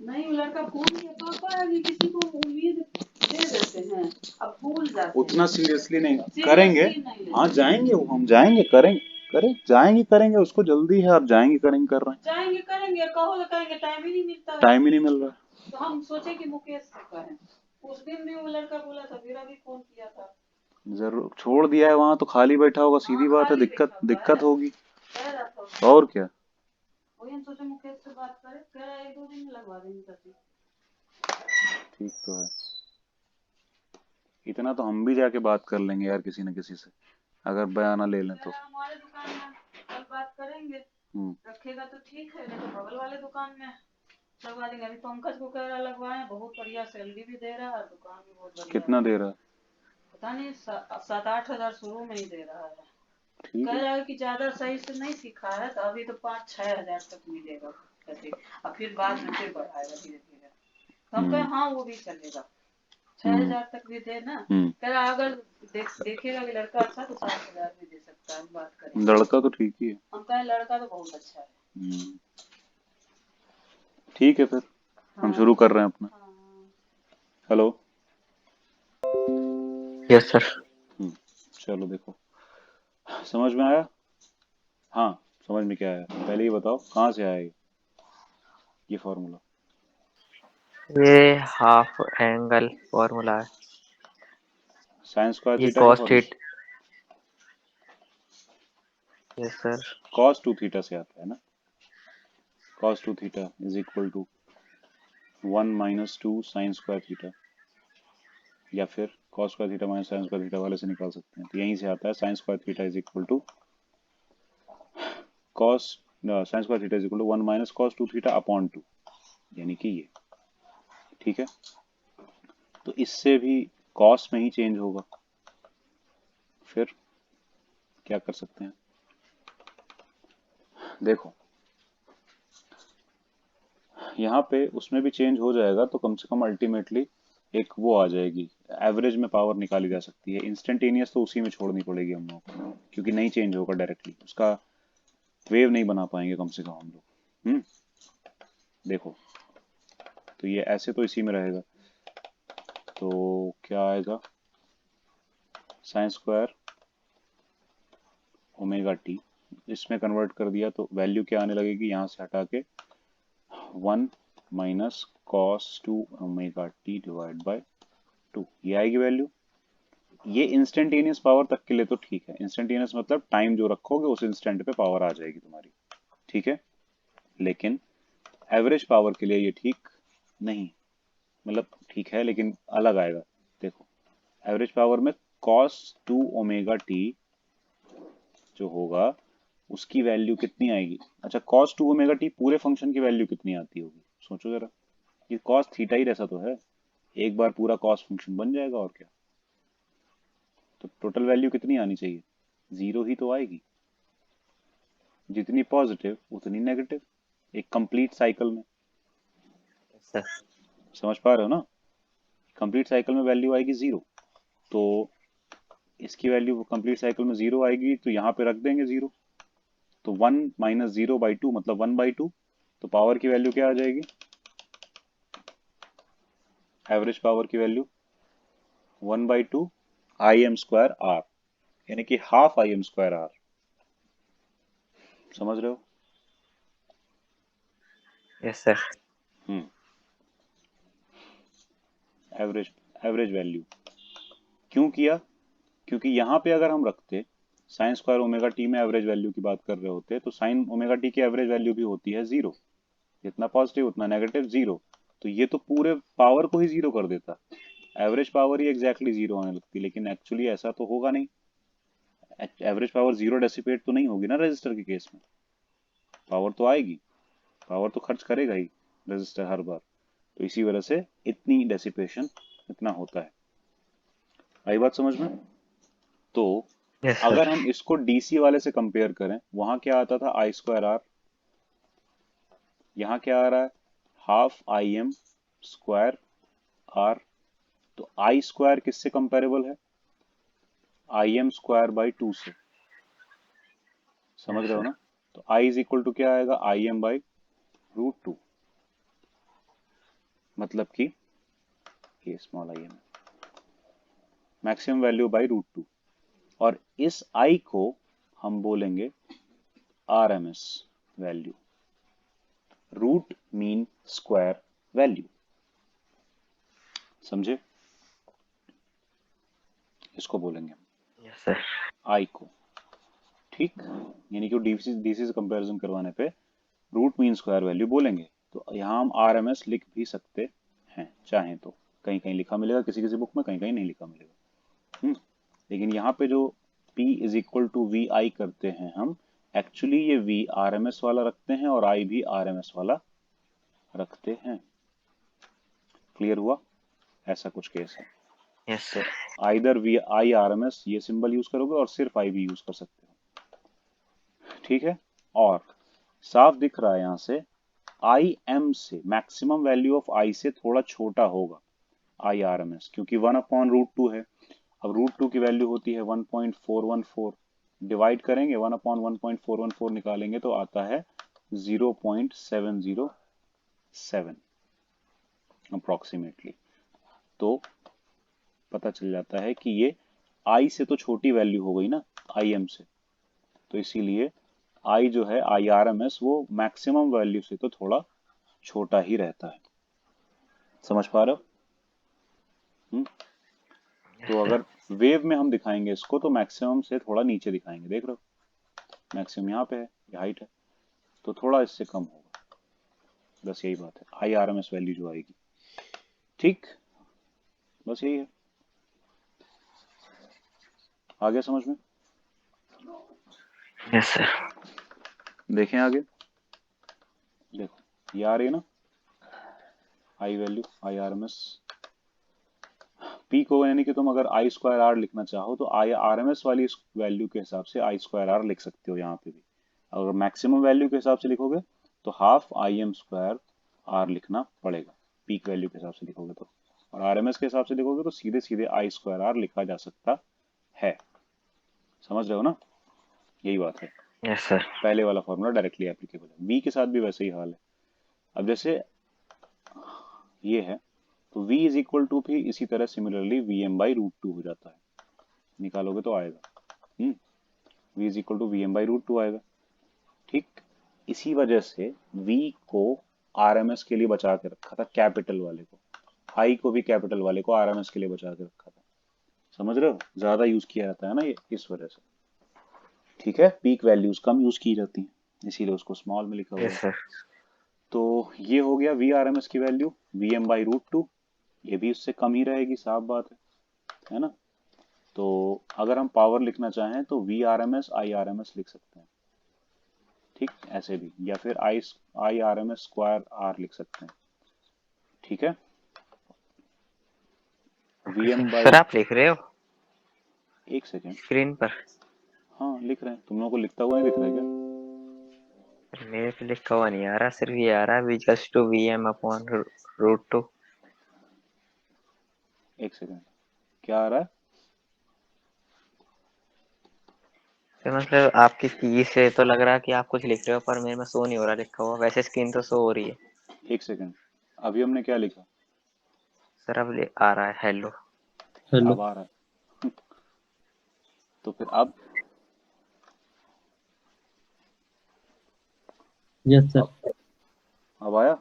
नहीं, वो लड़का फोन किया पापा है कि किसी को उम्मीद दे देते हैं, अब भूल जाते उतना हैं। सीरियसली नहीं Seriously करेंगे। नहीं लेते। हाँ जाएंगे, वो हम जाएंगे, करेंगे, जाएंगे करेंगे, उसको जल्दी है, आप जाएंगे करेंगे कर रहे हैं। जाएंगे करेंगे कहो तो कहेंगे टाइम ही नहीं मिलता है। टाइम ही नहीं मिल रहा। तो हम सोचे कि मुकेश से कहें। उस दिन भी वो लड़का बोला था, मेरा भी फोन किया था। जरूर छोड़ दिया है वहां तो खाली बैठा होगा, सीधी हाँ, बात है, खाली दिक्कत बैठा हुआ दिक्कत है। होगी। कह रहा था और क्या? वही हम सोचे मुकेश से बात करें, कह रहा है 1-2 दिन में लगवा देंगे चाची। ठीक तो है, इतना तो हम भी जाके बात कर लेंगे यार किसी न किसी से, अगर बयाना ले लें कह तो। रहा हमारे दुकान में कल बात करेंगे, रखेगा तो ठीक है, नहीं तो बगल वाले दुकान में लगवा देंगे। अभी पंकज को कह रहा लगवाए, बहुत बढ़िया सैलरी भी दे रहा है, दुकान भी बहुत बढ़िया कितना है। दे रहा? पता नहीं 7-8 हजार शुरू में ही दे रहा है। ठीक कह है। रहा है कि ज्यादा सही से नहीं सीखा है तो अभी तो 5-6 हजार तक मिलेगा ऐसे, और फिर बाद में फिर बढ़ाएगा धीरे धीरे। तो हम कहे हाँ वो भी चलेगा, 6 हजार तक भी दे ना। कह रहा अगर देखेगा कि लड़का अच्छा तो 7 हजार भी दे सकता है, हम बात करेंगे। लड़का तो ठीक ही है। हम कहे लड़का तो बहुत अच्छा है। ठीक है फिर हम शुरू कर रहे हैं अपना। हेलो। Yes sir. चलो देखो, समझ में आया? हाँ, समझ में क्या आया पहले ये बताओ, कहाँ से आया ये फॉर्मूला? ये हाफ एंगल फॉर्मूला है। साइन स्क्वायर ये थीटा का cos formula? Theta. Yes sir. cos 2 theta से आता है ना। cos 2 theta is equal to 1 - 2 sine square theta, या फिर cos square theta minus sine square theta वाले से निकाल सकते हैं, तो यहीं से आता है sine square theta is equal to cos sine square theta is equal to 1 - cos 2 theta upon 2, यानी कि ये। ठीक है, तो इससे भी cos में ही चेंज होगा, फिर क्या कर सकते हैं? देखो यहाँ पे उसमें भी चेंज हो जाएगा तो कम से कम अल्टीमेटली एक वो आ जाएगी, एवरेज में पावर निकाली जा सकती है। इंस्टेंटेनियस तो उसी में छोड़नी पड़ेगी हम लोग को, क्योंकि नहीं चेंज होगा डायरेक्टली, उसका वेव नहीं बना पाएंगे कम से कम हम लोग। देखो तो ये ऐसे तो इसी में रहेगा, तो क्या आएगा, साइन स्क्वायर ओमेगा टी, इसमें कन्वर्ट कर दिया तो वैल्यू क्या आने लगेगी, यहाँ से हटा के 1 - cos 2 omega T divide by 2, ये आएगी वैल्यू। ये इंस्टेंटेनियस पावर तक के लिए तो ठीक है, इंस्टेंटेनियस मतलब टाइम जो रखोगे उस इंस्टेंट पे पावर आ जाएगी तुम्हारी। ठीक है, लेकिन एवरेज पावर के लिए ये ठीक नहीं, मतलब ठीक है लेकिन अलग आएगा। देखो एवरेज पावर में cos 2 ओमेगा टी जो होगा उसकी वैल्यू कितनी आएगी? अच्छा cos 2 ओमेगा टी पूरे फंक्शन की वैल्यू कितनी आती होगी, सोचो जरा। ये cos थीटा ही ऐसा तो है, एक बार पूरा cos फंक्शन बन जाएगा और क्या। तो टोटल वैल्यू कितनी आनी चाहिए? 0 ही तो आएगी, जितनी पॉजिटिव उतनी नेगेटिव, एक कंप्लीट साइकिल में। सर समझ पा रहे हो ना? कंप्लीट साइकिल में वैल्यू आएगी 0, तो इसकी वैल्यू कंप्लीट साइकिल में 0 आएगी, तो यहाँ पे रख देंगे 0, तो 1 माइनस 0/2 मतलब 1/2, तो पावर की वैल्यू क्या आ जाएगी? एवरेज पावर की वैल्यू 1/2 Im² R, यानी कि हाफ Im² R। समझ रहे हो? Yes sir. एवरेज वैल्यू क्यों किया? क्योंकि यहाँ पे अगर हम रखते sin² ओमेगा टी में एवरेज वैल्यू की बात कर रहे होते, तो sin ओमेगा टी की एवरेज वैल्यू भी होती है 0, जितना पॉजिटिव उतना नेगेटिव 0, तो ये तो पूरे पावर को ही 0 कर देता, एवरेज पावर ही एग्जैक्टली 0 आने लगती। लेकिन एक्चुअली ऐसा तो होगा नहीं, एवरेज पावर 0 डेसिपेट तो नहीं होगी ना रजिस्टर के केस में, पावर तो आएगी, पावर तो खर्च करेगा ही रजिस्टर हर बार, तो इसी वजह से इतनी डेसिपेशन इतना होता है। आई बात समझ में? तो यस अगर सर। हम इसको डीसी वाले से कंपेयर करें, वहां क्या आता था I²R, यहाँ क्या आ रहा है हाफ Im²R, तो I² किससे कंपेरेबल है? Im²/2 से। समझ यस रहे हो सर। ना? तो I इज इक्वल टू क्या आएगा? Im/√2, मतलब कि ये small I M, maximum value बाई√2, और इस I को हम बोलेंगे RMS value, root mean square value. समझे? इसको बोलेंगे यस सर। I को, ठीक, यानी कि डीसी से कंपैरिजन करवाने पे रूट मीन स्क्वायर वैल्यू बोलेंगे। तो यहाँ हम RMS लिख भी सकते हैं चाहें तो, कहीं कहीं लिखा मिलेगा किसी किसी बुक में, कहीं कहीं नहीं लिखा मिलेगा। लेकिन यहाँ पे जो P is equal to VI करते हैं हम, एक्चुअली ये V RMS वाला रखते हैं और I भी RMS वाला रखते हैं। क्लियर हुआ? ऐसा कुछ केस है। यस तो सर। आइदर VI RMS ये सिंबल यूज करोगे और सिर्फ I भी यूज कर सकते हो, ठीक है। और साफ दिख रहा है यहाँ से IM से मैक्सिमम वैल्यू ऑफ I से थोड़ा छोटा होगा IRMS, क्योंकि 1/√2 है। अब √2 की वैल्यू होती है 1.414, डिवाइड करेंगे 1/1.414 निकालेंगे तो आता है 0.707 अप्रोक्सीमेटली। तो पता चल जाता है कि ये I से तो छोटी वैल्यू हो गई ना IM से, तो इसीलिए I जो है IRMS वो मैक्सिमम वैल्यू से तो थोड़ा छोटा ही रहता है। समझ पा रहे हो? तो अगर वेव में हम दिखाएंगे इसको तो मैक्सिमम से थोड़ा नीचे दिखाएंगे, देख रहे हो मैक्सिमम यहाँ पे है, ये हाइट है, तो थोड़ा इससे कम होगा, बस यही बात है। IRMS वैल्यू जो आएगी, ठीक, बस यही है। आ गया समझ में? Yes sir. देखें आगे, देखो ये आ रही है ना I वैल्यू IRMS, P को यानी कि तुम अगर I²R लिखना चाहो तो IRMS वाली इस वैल्यू के हिसाब से I²R लिख सकते हो यहाँ पे भी। अगर मैक्सिमम वैल्यू के हिसाब से लिखोगे तो हाफ Im²R लिखना पड़ेगा, पीक वैल्यू के हिसाब से लिखोगे तो, और RMS के हिसाब से लिखोगे तो सीधे सीधे I²R लिखा जा सकता है। समझ रहे हो ना? यही बात है। Yes sir. पहले वाला फॉर्मूला डायरेक्टली एप्लीकेबल है, V के साथ भी वैसे ही हाल है। अब जैसे ये है तो V इज इक्वल टू भी इसी तरह सिमिलरली Vm/√2 हो जाता है, निकालोगे तो आएगा V is equal to Vm/√2 आएगा, ठीक। इसी वजह से V को RMS के लिए बचा के रखा था, कैपिटल वाले को, I को भी कैपिटल वाले को RMS के लिए बचा के रखा था। समझ रहे हो? ज्यादा यूज किया जाता है ना ये, इस वजह से, ठीक है। पीक वैल्यूज कम यूज की जाती हैं, इसीलिए उसको स्मॉल में लिखा हुआ यस है। सर। तो ये हो गया वी आर एम एस की value, V M by root two, ये भी उससे कम ही रहेगी, साफ बात है ना। तो अगर हम पावर लिखना चाहें तो V R M S I R M S लिख सकते हैं, ठीक, ऐसे भी, या फिर I R M S square R लिख सकते हैं, ठीक है। वी एम सर बाई, आप लिख रहे हो एक सेकेंड, स्क्रीन पर? हाँ लिख रहे हैं, तुम लोगों को लिखता हुआ नहीं दिख रहा है क्या? मेरे पे लिखा हुआ नहीं आ रहा, सिर्फ ये आ रहा है विजस to V M upon root two. एक सेकेंड, क्या आ रहा है? तो मतलब आपकी की से तो लग रहा है कि आप कुछ लिख रहे हो, पर मेरे में शो नहीं हो रहा लिखा हुआ, वैसे स्क्रीन तो शो हो रही है। एक सेकेंड, अभी हमने क्या लिखा? सर अब आ रहा है हेलो। हेलो। अब आ रहा है तो फिर अब यस सर। अब आया?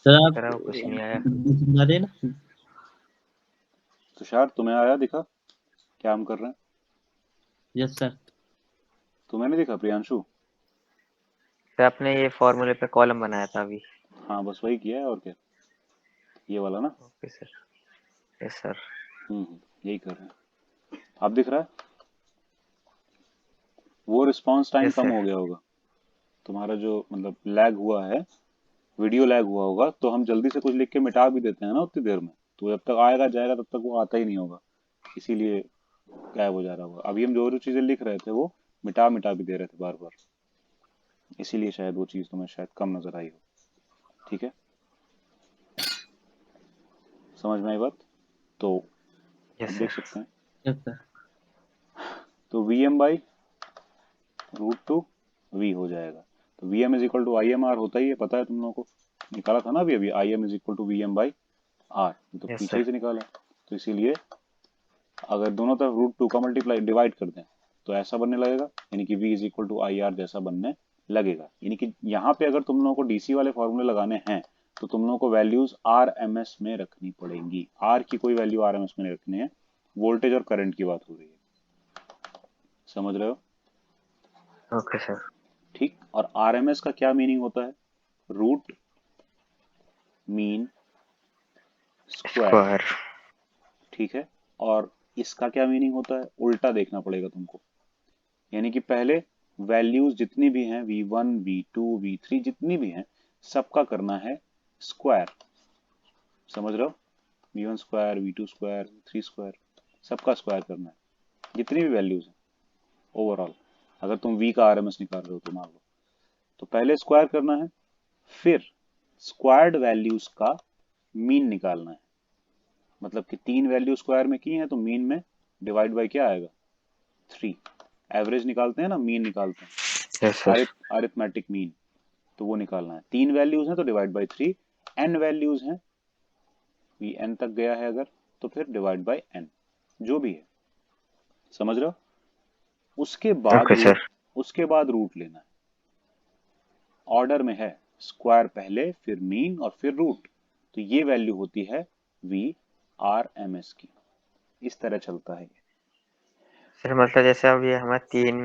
सर आप सर अब कुछ नहीं आया। समझा रहे ना? तुषार तुम्हें आया, दिखा क्या हम कर रहे हैं? Yes sir. तुम्हें नहीं दिखा प्रियांशु? सर आपने ये फॉर्मूले पे कॉलम बनाया था अभी। हाँ बस वही किया है, और क्या, ये वाला ना। Okay sir. Yes sir. यही कर रहे हैं। अब दिख रहा है? वो response time yes come sir. हो गया होगा तुम्हारा, जो मतलब लैग हुआ है, वीडियो लैग हुआ होगा, तो हम जल्दी से कुछ लिख के मिटा भी देते हैं ना उतनी देर में, तो जब तक आएगा जाएगा तब तक वो आता ही नहीं होगा, इसीलिए गायब हो जा रहा होगा। अभी हम जो जो चीजें लिख रहे थे वो मिटा मिटा भी दे रहे थे बार बार, इसीलिए शायद वो चीज तुम्हें शायद कम नजर आई हो, ठीक है, समझ में आई बात? तो अब यस देख सर। सकते हैं, यस सर। तो V M by root two V हो जाएगा। तो V M is equal to I M R होता ही है, पता है तुम लोगों को, निकाला था ना अभी अभी, I M is equal to V M by R, तो यस पीछे ही सर। से निकाला। तो इसीलिए अगर दोनों तरफ रूट टू का मल्टीप्लाई डिवाइड कर दें तो ऐसा बनने लगेगा, यानी कि v is equal to I R जैसा बनने लगेगा। यानी कि यहाँ पे अगर तुम लोगों को डीसी वाले फॉर्मूले लगाने हैं तो तुम लोगों को वैल्यूज आर एम एस में रखनी पड़ेंगी, आर की कोई वैल्यू आर एम एस में नहीं रखनी है, वोल्टेज और करंट की बात हो रही है, समझ रहे हो? Okay sir. ठीक, और आर एम एस का क्या मीनिंग होता है? Root mean square, square. ठीक है। और इसका क्या मीनिंग होता है? उल्टा देखना पड़ेगा तुमको, यानी कि पहले वैल्यूज जितनी भी हैं v1 v2 v3 जितनी भी हैं सबका करना है स्क्वायर, समझ रहे हो? v1 square, v2 square, v3 square, सबका स्क्वायर करना है जितनी भी वैल्यूज हैं ओवरऑल। अगर तुम v का आरएमएस निकाल रहे हो तो मान लो, तो पहले स्क्वायर करना है, फिर स्क्वायर्ड वैल्यूज का मीन निकालना है, मतलब कि 3 वैल्यू स्क्वायर में की है तो मीन में डिवाइड बाय क्या आएगा? 3। एवरेज निकालते हैं ना, मीन निकालते हैं, यस सर। अरिथमेटिक मीन, तो वो निकालना है। 3 वैल्यूज हैं तो डिवाइड बाय 3, n वैल्यूज हैं, ये n तक गया है अगर, तो फिर डिवाइड बाय n, जो भी है, समझ रहे हो? उसके बाद ओके रूट, सर। उसके बाद रूट लेना है, ऑर्डर में है, स्क्वायर पहले फिर मीन और फिर रूट, तो ये वैल्यू होती है वी आर एम एस की, इस तरह चलता है ये। सर मतलब जैसे अब ये हमें तीन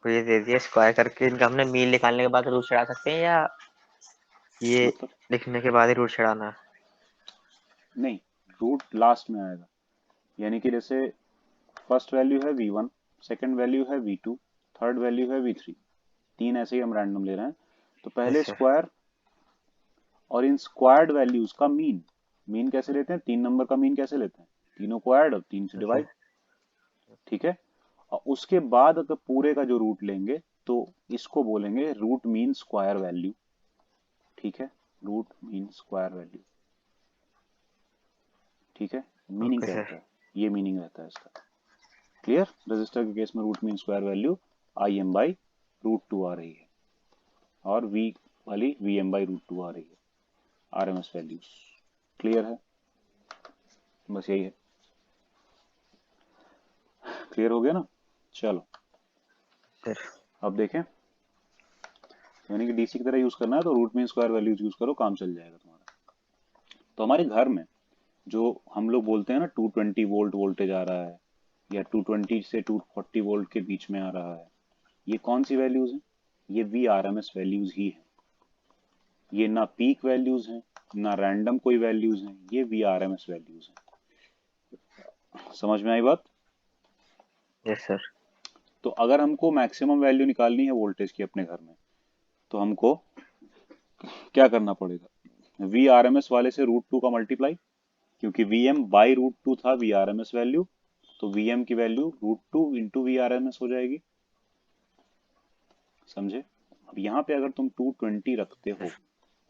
ये दे दिए स्क्वायर करके, इनका हमने मील निकालने के बाद रूट चढ़ा सकते हैं, या ये मतलब लिखने के बाद ही रूट चढ़ाना है? नहीं, रूट लास्ट में आएगा, यानी कि जैसे फर्स्ट वैल्यू है v1, सेकंड वैल्यू है v2, थर्ड वैल्यू है v3, तीन ऐसे ही हम रैंडम ले रहे हैं, तो यस पहले सर। स्क्वायर और इन स्क्वायर्ड वैल्यूज का मीन, मीन कैसे लेते हैं? 3 नंबर का मीन कैसे लेते हैं? तीनों को ऐड और 3 से ओके। डिवाइड, ठीक है। और उसके बाद अगर पूरे का जो रूट लेंगे तो इसको बोलेंगे रूट मीन स्क्वायर वैल्यू, ठीक है, रूट मीन स्क्वायर वैल्यू, ठीक है। मीनिंग ओके क्या सर। रहता है? ये मीनिंग रहता है इसका, क्लियर? रजिस्टर के केस में root mean square value I M by root two आ रही है, और वी वाली V M by root two आ रही है, R M S values, clear है? बस यही है, क्लियर हो गया ना? चलो सर। अब देखें, यानी कि डीसी की तरह यूज करना है तो root mean square values use करो, काम चल जाएगा तुम्हारा। तो हमारे घर में जो हम लोग बोलते हैं ना 220 वोल्ट वोल्टेज आ रहा है, या 220 से 240 वोल्ट के बीच में आ रहा है, ये कौन सी वैल्यूज हैं? ये VRMS वैल्यूज ही हैं। ये ना पीक वैल्यूज हैं, ना रैंडम कोई वैल्यूज हैं, ये VRMS वैल्यूज हैं। समझ में आई बात? Yes sir. तो अगर हमको मैक्सिमम वैल्यू निकालनी है वोल्टेज की अपने घर में, तो हमको क्या करना पड़ेगा? VRMS वाले से √2 का मल्टीप्लाई, क्योंकि VM बाई √2 था VRMS वैल्यू, तो VM की वैल्यू √2 इंटू VRMS हो जाएगी। समझे? अब यहाँ पे अगर तुम 220 रखते हो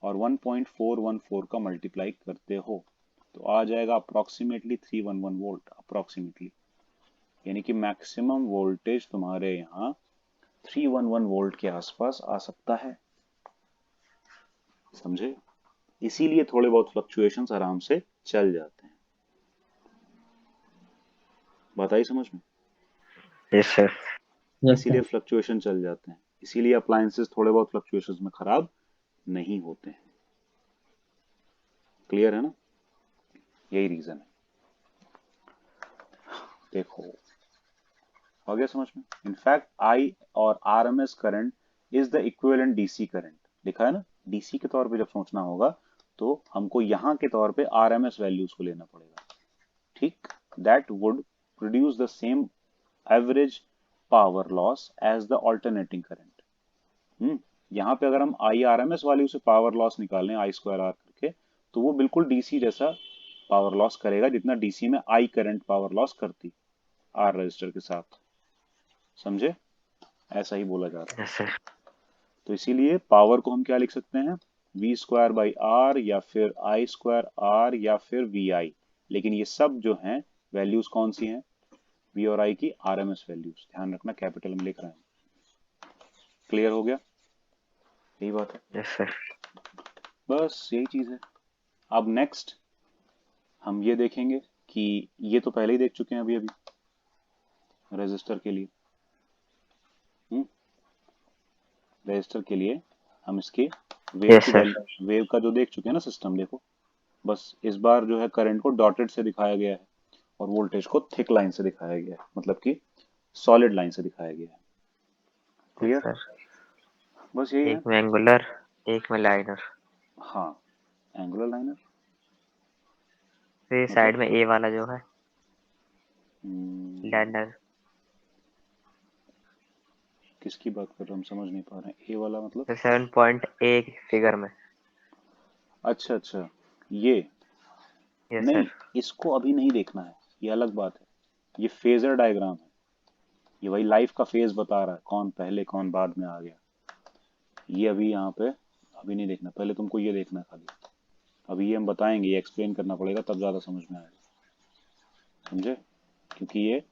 और 1.414 का मल्टीप्लाई करते हो, तो आ जाएगा अप्रोक्सीमेटली 311 वोल्ट अप्रोक्सीमेटली, यानी कि मैक्सिमम वोल्टेज तुम्हारे यहाँ 311 वोल्ट के आसपास आ सकता है। समझे? इसीलिए थोड़े बहुत फ्लक्चुएशंस आराम से चल जाते हैं। बात आई समझ में? Yes sir. यस इसीलिए सर। फ्लक्चुएशन चल जाते हैं, इसीलिए अप्लायंसेस थोड़े बहुत फ्लक्चुएशंस में खराब नहीं होते हैं। क्लियर है ना? यही रीजन है। देखो, हो गया समझ में? इनफैक्ट आई और RMS current is the equivalent DC current, लिखा है ना? DC के तौर पे जब सोचना होगा तो हमको यहाँ के तौर पे RMS वैल्यूज को लेना पड़ेगा। ठीक? That would produce the same average power loss as the alternating current. यहाँ पे अगर हम IRMS वैल्यू से पावर लॉस निकालें I²R करके, तो वो बिल्कुल DC जैसा पावर लॉस करेगा जितना DC में I करंट पावर लॉस करती R रजिस्टर के साथ। समझे? ऐसा ही बोला जा रहा है। Yes sir. तो इसीलिए पावर को हम क्या लिख सकते हैं? V²/R या फिर I²R या फिर VI। लेकिन ये सब जो हैं वैल्यूज कौन सी हैं? V और I की RMS वैल्यूज। ध्यान रखना, कैपिटल में लिख रहे हैं। क्लियर हो गया? यही बात है। Yes sir. बस यही चीज है। अब नेक्स्ट हम ये देखेंगे कि ये तो पहले ही देख चुके हैं अभी रजिस्टर के लिए। रजिस्टर के लिए हम इसके वेव यस की सर। वैल्यू, वेव का जो देख चुके हैं ना सिस्टम। देखो, बस इस बार जो है करंट को डॉटेड से दिखाया गया है और वोल्टेज को थिक लाइन से दिखाया गया है, मतलब कि सॉलिड लाइन से दिखाया गया है। Yes clear? सर। बस यही है। एक में एंगुलर, एक में लाइनर। हाँ, एंगुलर लाइनर फिर मतलब साइड में ए वाला जो है हम्म, लाइनर। किसकी बात कर रहे हो? हम समझ नहीं पा रहे हैं। ए वाला मतलब? फिर 7.1 फिगर में। अच्छा अच्छा, ये यस नहीं, सर। इसको अभी नहीं देखना है, ये अलग बात है। ये फेजर डायग्राम है, ये वही लाइफ का फेज बता रहा है, कौन पहले कौन बाद में आ गया। ये अभी यहाँ पे अभी नहीं देखना, पहले तुमको ये देखना है खाली। अभी ये हम बताएंगे, ये एक्सप्लेन करना पड़ेगा तब ज्यादा समझ में आएगा। समझे? क्योंकि ये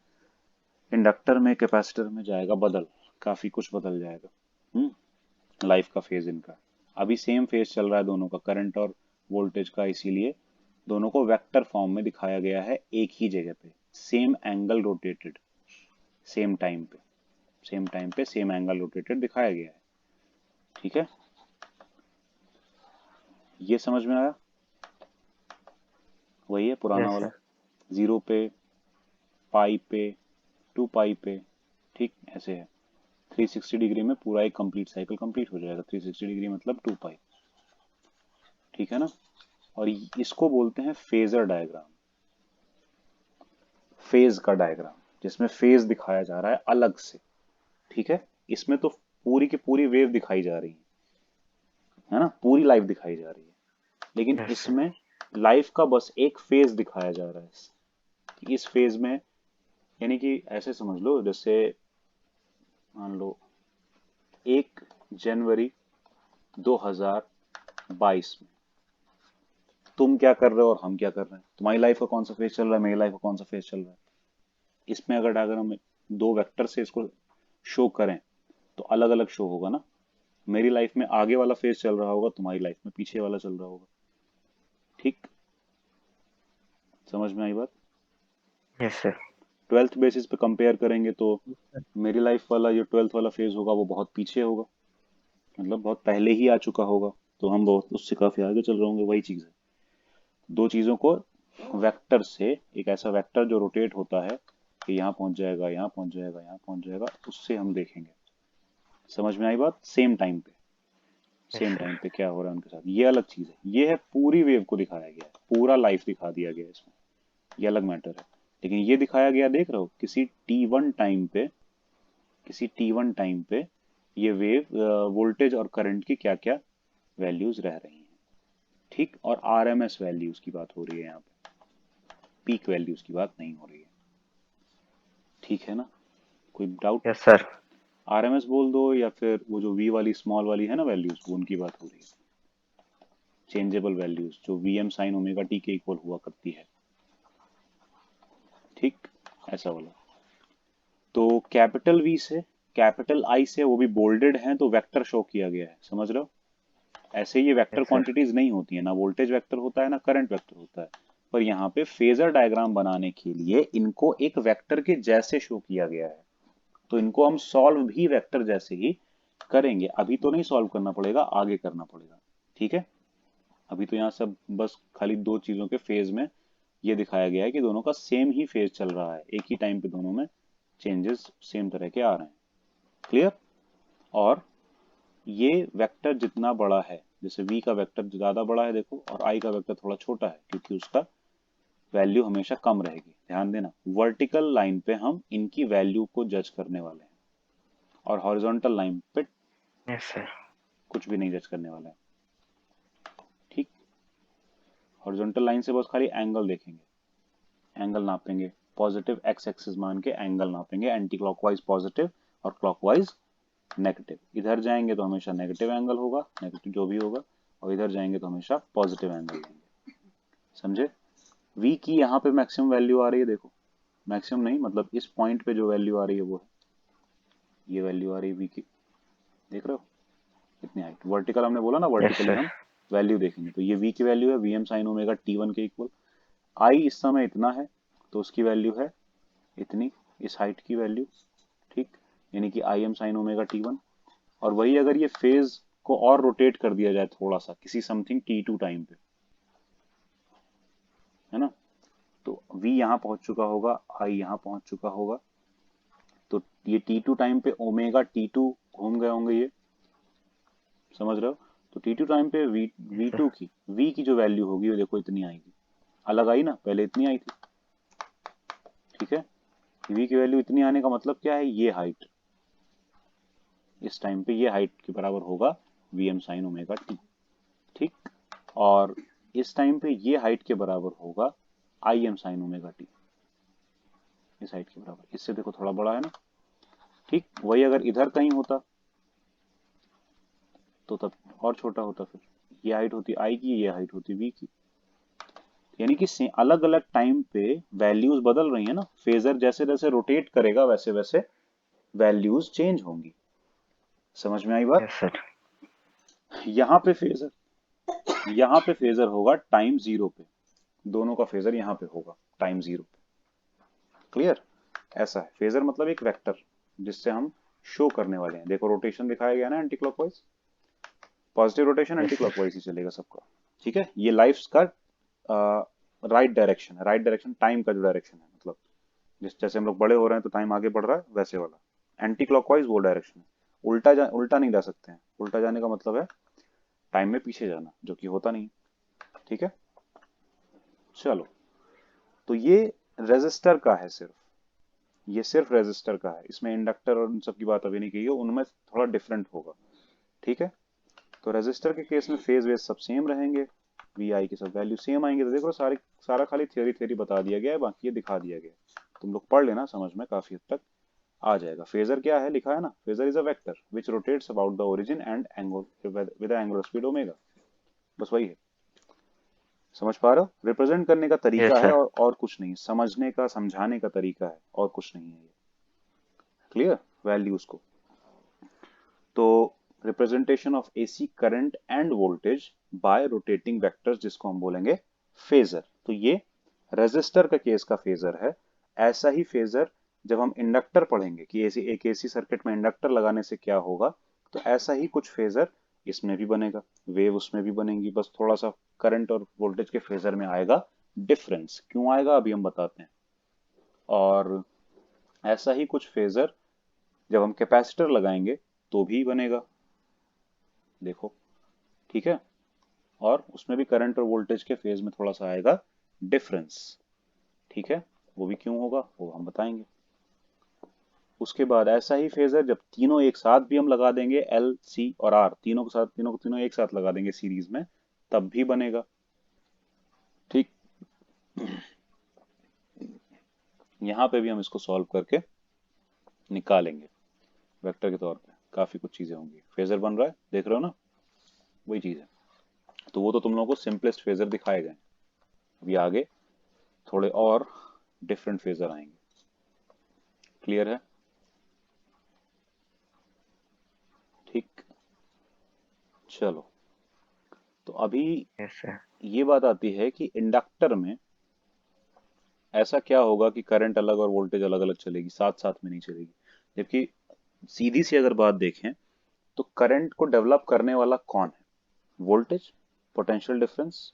इंडक्टर में कैपेसिटर में जाएगा बदल, काफी कुछ बदल जाएगा लाइफ का फेज इनका। अभी सेम फेज चल रहा है दोनों का, करंट और वोल्टेज का, इसीलिए दोनों को वेक्टर फॉर्म में दिखाया गया है एक ही जगह पे, same angle rotated, same time पे, सेम टाइम पे सेम एंगल रोटेटेड दिखाया गया है। ठीक है? ये समझ में आया? वही है पुराना यस वाला, सर। 0 पे, पाई पे, 2 पाई पे। ठीक ऐसे है। 360 डिग्री में पूरा एक कंप्लीट साइकिल कंप्लीट हो जाएगा। 360 डिग्री मतलब 2 पाई। ठीक है ना? और इसको बोलते हैं फेजर डायग्राम, फेज का डायग्राम, जिसमें फेज दिखाया जा रहा है अलग से। ठीक है? इसमें तो पूरी की पूरी वेव दिखाई जा रही है ना, पूरी लाइफ दिखाई जा रही है। लेकिन यस सर। इसमें लाइफ का बस एक फेज दिखाया जा रहा है। इस फेज में, यानी कि ऐसे समझ लो, जैसे मान लो 1 जनवरी 2022 में तुम क्या कर रहे हो और हम क्या कर रहे हैं, तुम्हारी लाइफ का कौन सा फेज चल रहा है, मेरी लाइफ का कौन सा फेज चल रहा है। इसमें अगर डायग्राम में दो वेक्टर से इसको शो करें तो अलग अलग शो होगा ना। मेरी लाइफ में आगे वाला फेज चल रहा होगा, तुम्हारी लाइफ में पीछे वाला चल रहा होगा। ठीक? समझ में आई बात? Yes sir. 12th बेसिस पे कंपेयर करेंगे तो मेरी लाइफ वाला जो 12th वाला फेज होगा वो बहुत पीछे होगा, मतलब बहुत पहले ही आ चुका होगा, तो हम बहुत उससे काफी आगे चल रहे होंगे। वही चीज है, दो चीजों को वेक्टर से, एक ऐसा वेक्टर जो रोटेट होता है कि यहाँ पहुंच जाएगा, यहाँ पहुंच जाएगा, यहाँ पहुंच जाएगा, उससे हम देखेंगे। समझ में आई बात? सेम टाइम पे, यस सेम सर। टाइम पे क्या हो रहा है उनके साथ, ये अलग चीज है। ये है पूरी वेव को दिखाया गया है, पूरा लाइफ दिखा दिया गया है इसमें, ये अलग मैटर है। लेकिन ये दिखाया गया, देख रहे हो, किसी t1 टाइम पे, किसी t1 टाइम पे ये वेव वोल्टेज और करंट की क्या क्या वैल्यूज रह रही हैं, ठीक। और आरएमएस वैल्यूज की बात हो रही है यहाँ पे, पीक वैल्यूज की बात नहीं हो रही है, ठीक है ना? कोई डाउट? Yes sir. आरएमएस बोल दो, या फिर वो जो वी वाली स्मॉल वाली है ना वैल्यूज, वो उनकी बात हो रही है, चेंजेबल वैल्यूज जो वीएम साइन ओमेगा टी के इक्वल हुआ करती है, ठीक, ऐसा वाला। तो कैपिटल वी से कैपिटल आई से, वो भी बोल्डेड है तो वेक्टर शो किया गया है, समझ रहे हो? ऐसे ये वेक्टर यस सर। क्वांटिटीज नहीं होती है, ना वोल्टेज वेक्टर होता है ना करंट वेक्टर होता है, पर यहाँ पे फेजर डायग्राम बनाने के लिए इनको एक वेक्टर के जैसे शो किया गया है, तो इनको हम सॉल्व भी वेक्टर जैसे ही करेंगे। अभी तो नहीं सॉल्व करना पड़ेगा, आगे करना पड़ेगा, ठीक है? अभी तो यहाँ सब बस खाली दो चीजों के फेज में ये दिखाया गया है कि दोनों का सेम ही फेज चल रहा है, एक ही टाइम पे दोनों में चेंजेस सेम तरह के आ रहे हैं, क्लियर? और ये वेक्टर जितना बड़ा है, जैसे v का वेक्टर ज्यादा बड़ा है देखो, और i का वेक्टर थोड़ा छोटा है, क्योंकि उसका वैल्यू हमेशा कम रहेगी। ध्यान देना, वर्टिकल लाइन पे हम इनकी वैल्यू को जज करने वाले हैं, और हॉरिजॉन्टल लाइन पे यस सर। कुछ भी नहीं जज करने वाले हैं, ठीक। हॉरिजॉन्टल लाइन से बस खाली एंगल देखेंगे, एंगल नापेंगे, पॉजिटिव एक्स एक्सिस मान के एंगल नापेंगे, एंटी क्लॉकवाइज पॉजिटिव और क्लॉकवाइज नेगेटिव। इधर जाएंगे तो हमेशा नेगेटिव एंगल होगा, नेगेटिव जो भी होगा, और इधर जाएंगे तो हमेशा पॉजिटिव एंगल लेंगे, समझे? v की यहाँ पे मैक्सिमम वैल्यू आ रही है, देखो, मैक्सिमम नहीं मतलब इस पॉइंट पे जो वैल्यू आ रही है वो है, ये वैल्यू आ रही है v की, देख रहे हो कितनी हाइट। वर्टिकल हमने बोला ना, यस वर्टिकली सर। हम वैल्यू देखेंगे, तो ये v की वैल्यू है वीएम साइन ओमेगा t1 के इक्वल। i इस समय इतना है तो उसकी वैल्यू है इतनी, इस हाइट की वैल्यू, ठीक, यानी कि आई एम साइन ओमेगा t1। और वही अगर ये फेज को और रोटेट कर दिया जाए थोड़ा सा किसी समथिंग t2 टाइम पे, है ना, तो v यहाँ पहुंच चुका होगा, i यहाँ पहुंच चुका होगा, तो ये t2 टाइम पे ओमेगा t2 घूम गए होंगे, ये समझ रहे हो? तो t2 टाइम पे v2 की v की जो वैल्यू होगी वो देखो इतनी आएगी, अलग आई ना, पहले इतनी आई थी, ठीक है? v की वैल्यू इतनी आने का मतलब क्या है, ये हाइट इस टाइम पे ये हाइट के बराबर होगा वीएम साइन ओमेगा टी, ठीक। और इस टाइम पे ये हाइट के बराबर होगा आई एम साइन ओमेगा टी, इस हाइट के बराबर, इससे देखो थोड़ा बड़ा है ना, ठीक। वही अगर इधर कहीं होता तो तब और छोटा होता, फिर ये हाइट होती आई की, ये हाइट होती वी की, यानी कि अलग अलग टाइम पे वैल्यूज बदल रही है ना, फेजर जैसे जैसे रोटेट करेगा वैसे वैसे वैल्यूज चेंज होंगी, समझ में आई बात? Yes sir. यहाँ पे फेजर होगा टाइम जीरो पे, दोनों का फेजर यहाँ पे होगा टाइम जीरो पे, क्लियर? ऐसा है फेजर, मतलब एक वेक्टर जिससे हम शो करने वाले हैं। देखो रोटेशन दिखाया गया ना, anti clockwise, positive rotation anti yes sir. Clockwise ही चलेगा सबका, ठीक है? ये लाइफ का राइट डायरेक्शन है, राइट डायरेक्शन टाइम का जो डायरेक्शन है, मतलब जिस जैसे हम लोग बड़े हो रहे हैं तो टाइम आगे बढ़ रहा है वैसे वाला। एंटी क्लॉकवाइज वो डायरेक्शन है, उल्टा नहीं जा सकते हैं, उल्टा जाने का मतलब है टाइम में पीछे जाना, जो कि होता नहीं, ठीक है? चलो, तो ये रेजिस्टर का है सिर्फ, ये सिर्फ रेजिस्टर का है, इसमें इंडक्टर और उन सब की बात अभी नहीं की है, उनमें थोड़ा डिफरेंट होगा, ठीक है? तो रेजिस्टर के केस में फेज वेज सब सेम रहेंगे, वी आई की सब वैल्यू सेम आएंगे। तो देखो सारा खाली थ्योरी थ्योरी बता दिया गया है, बाकी ये दिखा दिया गया है, तुम लोग पढ़ लेना, समझ में काफी हद तक आ जाएगा। फेजर क्या है, लिखा है ना, phasor is a vector which rotates about the origin and angle with angular speed omega, बस वही है, समझ पा रहे हो? रिप्रेजेंट करने का यस तरीका है, सर। और कुछ नहीं, समझने का समझाने का तरीका है, और कुछ नहीं है ये, क्लियर? वैल्यूज को, तो representation of AC current end voltage bye rotating vectors, जिसको हम बोलेंगे फेजर। तो ये रेजिस्टर का केस का फेजर है। ऐसा ही फेजर जब हम इंडक्टर पढ़ेंगे कि एक एसी सर्किट में इंडक्टर लगाने से क्या होगा, तो ऐसा ही कुछ फेजर इसमें भी बनेगा, वेव उसमें भी बनेगी, बस थोड़ा सा करंट और वोल्टेज के फेजर में आएगा डिफरेंस। क्यों आएगा अभी हम बताते हैं। और ऐसा ही कुछ फेजर जब हम कैपेसिटर लगाएंगे तो भी बनेगा, देखो, ठीक है। और उसमें भी करंट और वोल्टेज के फेज में थोड़ा सा आएगा डिफरेंस, ठीक है। वो भी क्यों होगा वो हम बताएंगे। उसके बाद ऐसा ही फेजर जब तीनों एक साथ भी हम लगा देंगे, एल सी और आर तीनों के साथ, तीनों को तीनों एक साथ लगा देंगे सीरीज में, तब भी बनेगा, ठीक। यहां पे भी हम इसको सॉल्व करके निकालेंगे वेक्टर के तौर पे, काफी कुछ चीजें होंगी। फेजर बन रहा है, देख रहे हो ना, वही चीज है। तो वो तो तुम लोगों को सिंपलेस्ट फेजर दिखाए गए, अभी आगे थोड़े और डिफरेंट फेजर आएंगे। क्लियर है, ठीक। चलो, तो अभी यस सर। ये बात आती है कि इंडक्टर में ऐसा क्या होगा कि करंट अलग और वोल्टेज अलग अलग चलेगी, साथ साथ में नहीं चलेगी। जबकि सीधी सी अगर बात देखें तो करंट को डेवलप करने वाला कौन है, वोल्टेज, पोटेंशियल डिफरेंस,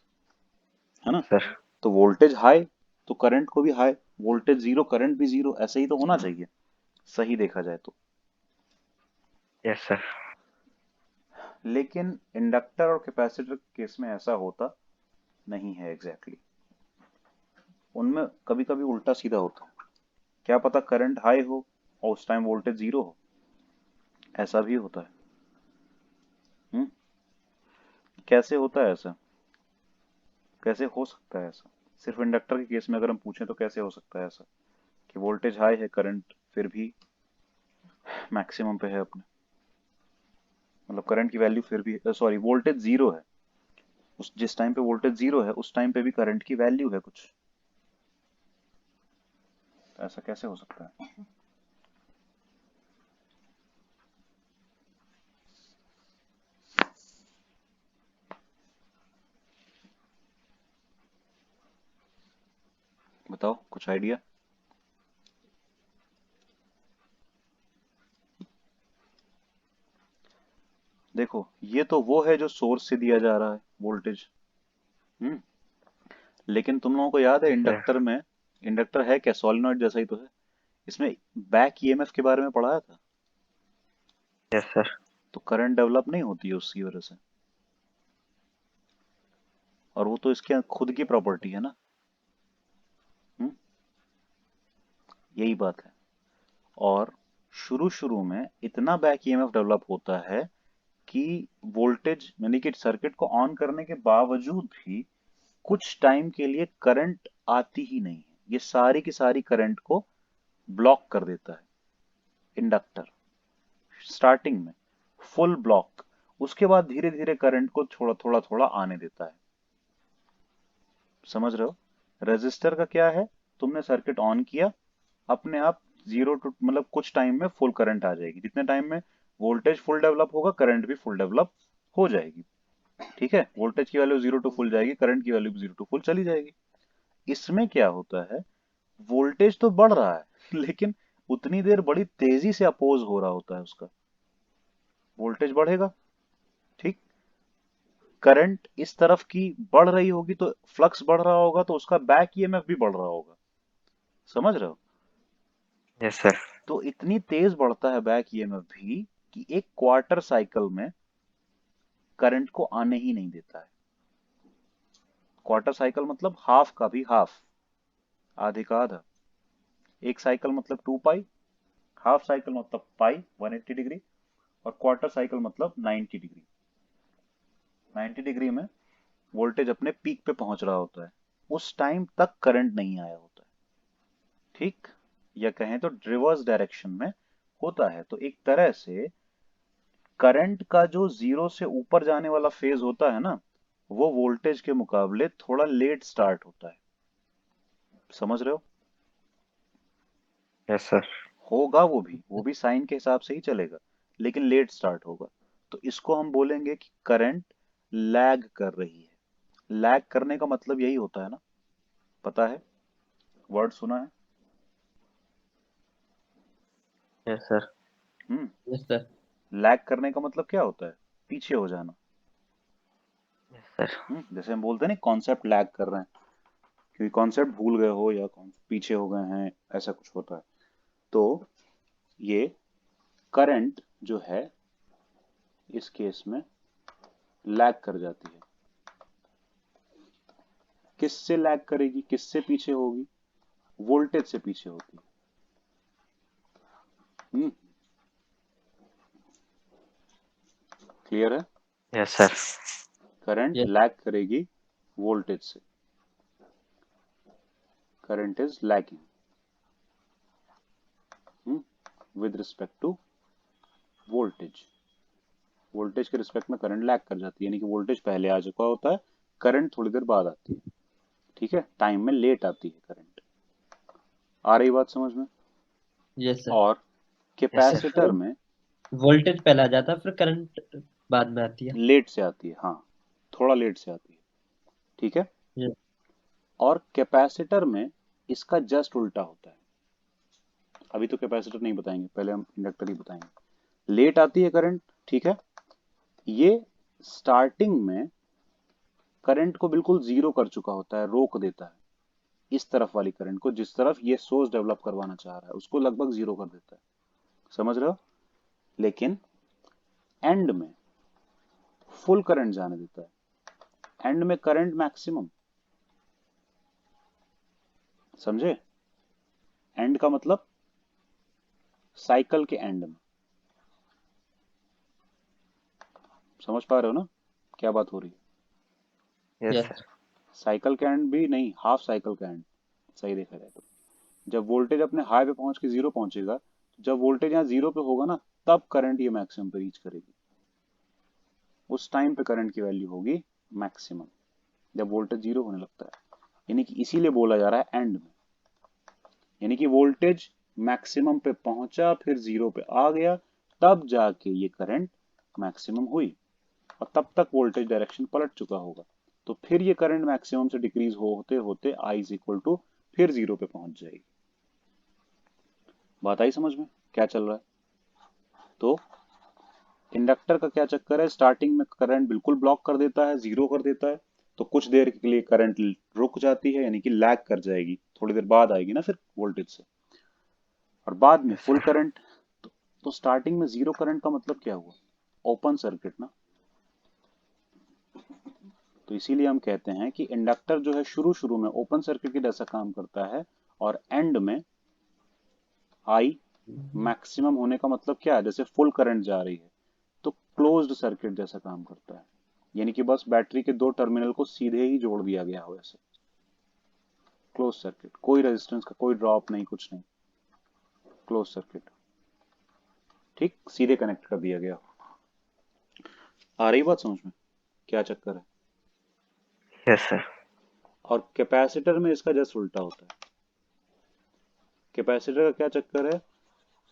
है ना। सर। तो वोल्टेज हाई तो करंट को भी हाई, वोल्टेज जीरो करंट भी जीरो, ऐसे ही तो होना चाहिए सही देखा जाए तो। Yes sir. लेकिन इंडक्टर और कैपेसिटर के केस में ऐसा होता नहीं है एग्जैक्टली, उनमें कभी कभी उल्टा सीधा होता है। क्या पता करंट हाई हो और उस टाइम वोल्टेज जीरो हो, ऐसा भी होता है। हम्म, कैसे होता है ऐसा, कैसे हो सकता है ऐसा। सिर्फ इंडक्टर के केस में अगर हम पूछें तो कैसे हो सकता है ऐसा कि वोल्टेज हाई है, करंट फिर भी मैक्सिमम पे है अपने, मतलब करंट की वैल्यू फिर भी, सॉरी वोल्टेज जीरो है, उस जिस टाइम पे वोल्टेज जीरो है उस टाइम पे भी करंट की वैल्यू है कुछ, तो ऐसा कैसे हो सकता है। बताओ कुछ आइडिया। देखो ये तो वो है जो सोर्स से दिया जा रहा है वोल्टेज। हम्म, लेकिन तुम लोगों को याद है यस सर। इंडक्टर में, इंडक्टर है क्या, सोलिनॉइड जैसा ही तो है, इसमें बैक ईएमएफ के बारे में पढ़ाया था। Yes sir. तो करंट डेवलप नहीं होती है उसकी वजह से, और वो तो इसके खुद की प्रॉपर्टी है ना। हम्म, यही बात है। और शुरू शुरू में इतना बैक ईएमएफ डेवलप होता है कि वोल्टेज यानी कि सर्किट को ऑन करने के बावजूद भी कुछ टाइम के लिए करंट आती ही नहीं है, ये सारी की सारी करंट को ब्लॉक कर देता है इंडक्टर, स्टार्टिंग में फुल ब्लॉक, उसके बाद धीरे धीरे करंट को थोड़ा थोड़ा थोड़ा आने देता है। समझ रहे हो, रेजिस्टर का क्या है, तुमने सर्किट ऑन किया, अपने आप जीरो टू मतलब कुछ टाइम में फुल करंट आ जाएगी, जितने टाइम में वोल्टेज फुल डेवलप होगा करंट भी फुल डेवलप हो जाएगी, ठीक है। वोल्टेज की वैल्यू जीरो टू फुल जाएगी, करंट की वैल्यू भी जीरो टू फुल चली जाएगी। इसमें क्या होता है, वोल्टेज तो बढ़ रहा है लेकिन उतनी देर बड़ी तेजी से अपोज हो रहा होता है उसका, वोल्टेज बढ़ेगा, ठीक, करंट इस तरफ की बढ़ रही होगी तो फ्लक्स बढ़ रहा होगा तो उसका बैक ईएमएफ भी बढ़ रहा होगा, समझ रहे हो। Yes sir. तो इतनी तेज बढ़ता है बैक ईएमएफ भी कि एक क्वार्टर साइकिल में करंट को आने ही नहीं देता है। क्वार्टर साइकिल मतलब हाफ का भी हाफ, आधे का आधा। एक साइकिल मतलब 2 पाई, हाफ साइकिल मतलब पाई 180 डिग्री, और क्वार्टर साइकिल मतलब 90 डिग्री। 90 डिग्री में वोल्टेज अपने पीक पे पहुंच रहा होता है, उस टाइम तक करंट नहीं आया होता है, ठीक। या कहें तो रिवर्स डायरेक्शन में होता है। तो एक तरह से करंट का जो जीरो से ऊपर जाने वाला फेज होता है ना, वो वोल्टेज के मुकाबले थोड़ा लेट स्टार्ट होता है, समझ रहे हो। Yes sir. होगा वो भी साइन के हिसाब से ही चलेगा, लेकिन लेट स्टार्ट होगा। तो इसको हम बोलेंगे कि करंट लैग कर रही है। लैग करने का मतलब यही होता है ना, पता है, वर्ड सुना है। Yes sir. Hmm, yes sir. Lag करने का मतलब क्या होता है, पीछे हो जाना। Yes sir. जैसे हम बोलते हैं ना कॉन्सेप्ट लैग कर रहे हैं, क्योंकि कॉन्सेप्ट भूल गए हो या पीछे हो गए हैं, ऐसा कुछ होता है। तो ये करंट जो है इस केस में लैग कर जाती है। किससे लैग करेगी, किससे पीछे होगी? वोल्टेज से पीछे होती है। क्लियर है? Yes sir. Current Yes. Lag करेगी वोल्टेज से। Current is lagging with respect to voltage. Voltage के रिस्पेक्ट में करंट लैग कर जाती है, यानी कि वोल्टेज पहले आ चुका होता है, करंट थोड़ी देर बाद आती है। ठीक है, टाइम में लेट आती है करंट। आ रही बात समझ में? Yes, sir. और कैपेसिटर में वोल्टेज पहले आ जाता है, फिर करंट बाद में आती है। लेट से आती है, हाँ थोड़ा लेट से आती है। ठीक है, Yes. और कैपेसिटर में इसका जस्ट उल्टा होता है। अभी तो कैपेसिटर नहीं बताएंगे, पहले हम इंडक्टर ही बताएंगे। लेट आती है करंट, ठीक है, ये स्टार्टिंग में करंट को बिल्कुल जीरो कर चुका होता है, रोक देता है। इस तरफ वाली करंट को, जिस तरफ ये सोर्स डेवलप करवाना चाह रहा है, उसको लगभग जीरो कर देता है। समझ रहे हो? लेकिन एंड में फुल करंट जाने देता है। एंड में करंट मैक्सिमम, समझे? एंड का मतलब साइकिल के एंड में। समझ पा रहे हो ना क्या बात हो रही है? Yes Yes. सर। साइकिल के एंड भी नहीं, हाफ साइकिल का एंड, सही देखा जाए तो। जब वोल्टेज अपने हाई पे पहुंच के जीरो पहुंचेगा, जब वोल्टेज यहाँ जीरो पे होगा ना, तब करंट ये मैक्सिमम पे रीच करेगी। उस टाइम पे करंट की वैल्यू होगी मैक्सिमम, जब वोल्टेज जीरो होने लगता है। यानी कि इसीलिए बोला जा रहा है एंड में, यानी कि वोल्टेज मैक्सिमम पे पहुंचा, फिर जीरो पे आ गया, तब जाके ये करंट मैक्सिमम हुई, और तब तक वोल्टेज डायरेक्शन पलट चुका होगा। तो फिर ये करंट मैक्सिमम से डिक्रीज होते होते I इज इक्वल टू फिर जीरो पे पहुंच जाएगी। बात आई समझ में क्या चल रहा है? तो इंडक्टर का क्या चक्कर है, स्टार्टिंग में करंट बिल्कुल ब्लॉक कर देता है, जीरो कर देता है, तो कुछ देर के लिए करंट रुक जाती है, यानी कि लैग कर जाएगी, थोड़ी देर बाद आएगी ना फिर वोल्टेज से, और बाद में फुल करंट। तो स्टार्टिंग में जीरो करंट का मतलब क्या हुआ? ओपन सर्किट ना। तो इसीलिए हम कहते हैं कि इंडक्टर जो है शुरू शुरू में ओपन सर्किट के जैसा काम करता है, और एंड में आई मैक्सिमम होने का मतलब क्या है? जैसे फुल करंट जा रही है तो क्लोज्ड सर्किट जैसा काम करता है, यानी कि बस बैटरी के दो टर्मिनल को सीधे ही जोड़ दिया गया हो, ऐसे क्लोज सर्किट, कोई रेजिस्टेंस का कोई ड्रॉप नहीं, कुछ नहीं, क्लोज सर्किट। ठीक, सीधे कनेक्ट कर दिया गया। आ रही बात समझ में क्या चक्कर है? Yes sir. और कैपेसिटर में इसका जस्ट उल्टा होता है। कैपेसिटर का क्या चक्कर है?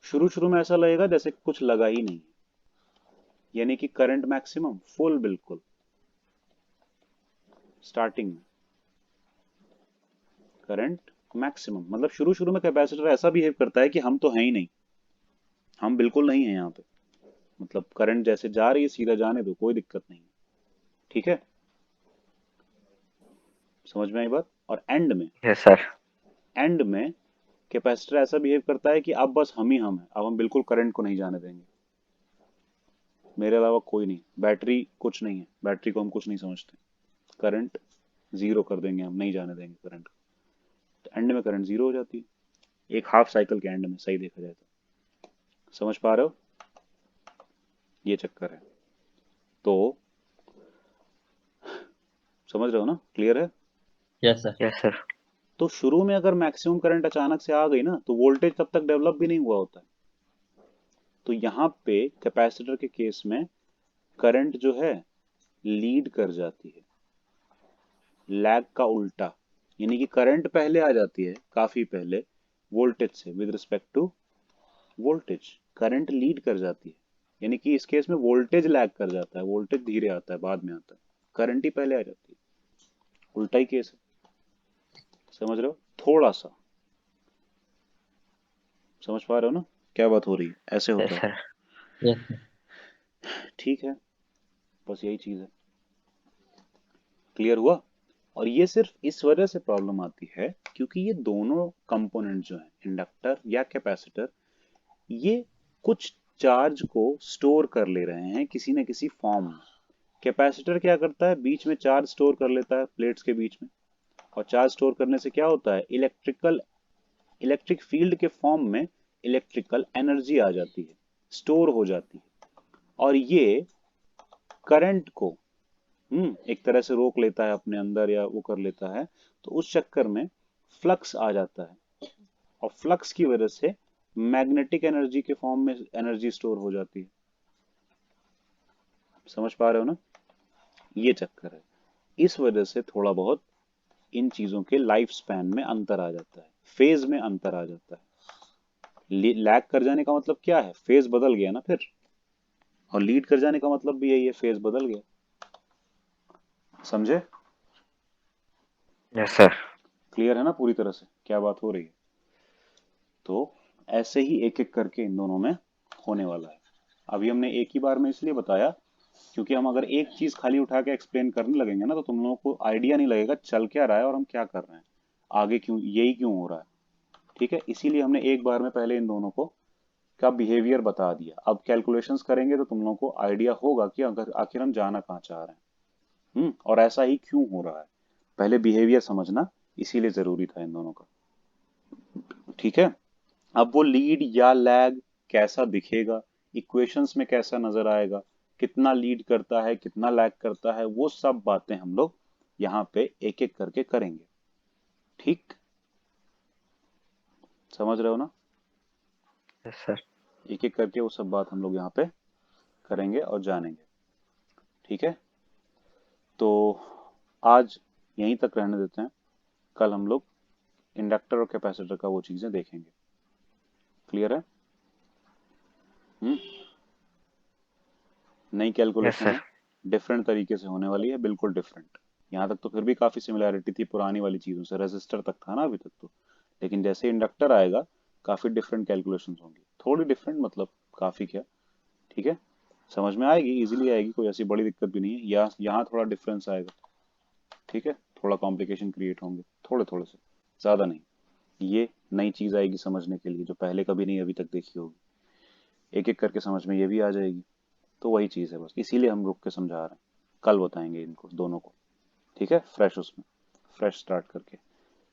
शुरू शुरू में ऐसा लगेगा जैसे कुछ लगा ही नहीं, यानी कि करंट मैक्सिमम फुल बिल्कुल स्टार्टिंग में करंट मैक्सिमम, मतलब शुरू शुरू में कैपेसिटर ऐसा बिहेव करता है कि हम तो हैं ही नहीं, हम बिल्कुल नहीं है यहाँ पे, मतलब करंट जैसे जा रही है सीधा जाने दो, कोई दिक्कत नहीं है। ठीक है, समझ में आई बात? और एंड में, यस सर। एंड में कैपेसिटर ऐसा बिहेव करता है कि अब बस हम ही हम हैं, अब हम बिल्कुल करंट को नहीं जाने देंगे, मेरे अलावा कोई नहीं, बैटरी कुछ नहीं है, बैटरी को हम कुछ नहीं समझते, करंट जीरो कर देंगे, हम नहीं जाने देंगे करंट को। तो एंड में करंट जीरो हो जाती है, एक हाफ साइकिल के एंड में, सही देखा जाए तो। समझ पा रहे हो? ये चक्कर है। तो समझ रहे हो ना? क्लियर है? Yes, sir. Yes sir. तो शुरू में अगर मैक्सिमम करंट अचानक से आ गई ना, तो वोल्टेज तब तक डेवलप भी नहीं हुआ होता है। तो यहां पे कैपेसिटर के केस में करंट जो है लीड कर जाती है, लैग का उल्टा, यानी कि करंट पहले आ जाती है, काफी पहले, वोल्टेज से with respect to voltage, current lead कर जाती है, यानी कि इस केस में वोल्टेज लैग कर जाता है, वोल्टेज धीरे आता है, बाद में आता है, करंट ही पहले आ जाती है, उल्टा ही केस है। समझ रहे हो? थोड़ा सा समझ पा रहे हो ना क्या बात हो रही है? ऐसे होता यस है। सर। Yes, sir. ठीक है, बस यही चीज है। क्लियर हुआ? और ये सिर्फ इस वजह से प्रॉब्लम आती है क्योंकि ये दोनों कंपोनेंट जो हैं, इंडक्टर या कैपेसिटर, ये कुछ चार्ज को स्टोर कर ले रहे हैं किसी न किसी फॉर्म में। कैपेसिटर क्या करता है, बीच में चार्ज स्टोर कर लेता है प्लेट्स के बीच में, और चार्ज स्टोर करने से क्या होता है, इलेक्ट्रिक फील्ड के फॉर्म में इलेक्ट्रिकल एनर्जी आ जाती है, स्टोर हो जाती है, और ये करंट को एक तरह से रोक लेता है अपने अंदर या वो कर लेता है। तो उस चक्कर में फ्लक्स आ जाता है, और फ्लक्स की वजह से मैग्नेटिक एनर्जी के फॉर्म में एनर्जी स्टोर हो जाती है। समझ पा रहे हो ना, ये चक्कर है। इस वजह से थोड़ा बहुत इन चीजों के लाइफ स्पैन में अंतर आ जाता है, फेज में अंतर आ जाता है। लैग कर जाने का मतलब क्या है, फेज बदल गया ना फिर, और लीड कर जाने का मतलब भी यही है, फेज बदल गया। समझे? Yes sir. क्लियर है ना पूरी तरह से क्या बात हो रही है? तो ऐसे ही एक एक करके इन दोनों में होने वाला है। अभी हमने एक ही बार में इसलिए बताया क्योंकि हम अगर एक चीज खाली उठा के एक्सप्लेन करने लगेंगे ना तो तुम लोगों को आइडिया नहीं लगेगा चल क्या रहा है और हम क्या कर रहे हैं, आगे क्यों यही क्यों हो रहा है। ठीक है, इसीलिए हमने एक बार में पहले इन दोनों को का बिहेवियर बता दिया। अब कैलकुलेशंस करेंगे तो तुम लोगों को आइडिया होगा कि अगर आखिर हम जाना कहाँ चाह रहे हैं, और ऐसा ही क्यों हो रहा है। पहले बिहेवियर समझना इसीलिए जरूरी था इन दोनों का। ठीक है, अब वो लीड या लैग कैसा दिखेगा, इक्वेशंस में कैसा नजर आएगा, कितना लीड करता है कितना लैग करता है, वो सब बातें हम लोग यहाँ पे एक एक करके करेंगे। ठीक, समझ रहे हो ना? Yes sir. एक एक करके वो सब बात हम लोग यहाँ पे करेंगे और जानेंगे। ठीक है, तो आज यहीं तक रहने देते हैं, कल हम लोग इंडक्टर और कैपेसिटर का वो चीजें देखेंगे। क्लियर है? हम्म, नई यस कैलकुलेशन सर। है, डिफरेंट तरीके से होने वाली है, बिल्कुल डिफरेंट। यहाँ तक तो फिर भी काफी सिमिलैरिटी थी पुरानी वाली चीजों से, रेजिस्टर तक था ना अभी तक तो, लेकिन जैसे इंडक्टर आएगा काफी डिफरेंट कैलकुलेशंस होंगी, थोड़ी डिफरेंट मतलब काफी क्या। ठीक है, समझ में आएगी, इजीली आएगी, कोई ऐसी बड़ी दिक्कत भी नहीं है। यहाँ थोड़ा डिफरेंस आएगा। ठीक है, थोड़ा कॉम्प्लिकेशन क्रिएट होंगे, थोड़े थोड़े से, ज्यादा नहीं। ये नई चीज आएगी समझने के लिए जो पहले कभी नहीं अभी तक देखी होगी, एक एक करके समझ में ये भी आ जाएगी। तो वही चीज है बस, इसीलिए हम रुक के समझा रहे हैं, कल बताएंगे इनको दोनों को। ठीक है, फ्रेश उसमें, फ्रेश स्टार्ट करके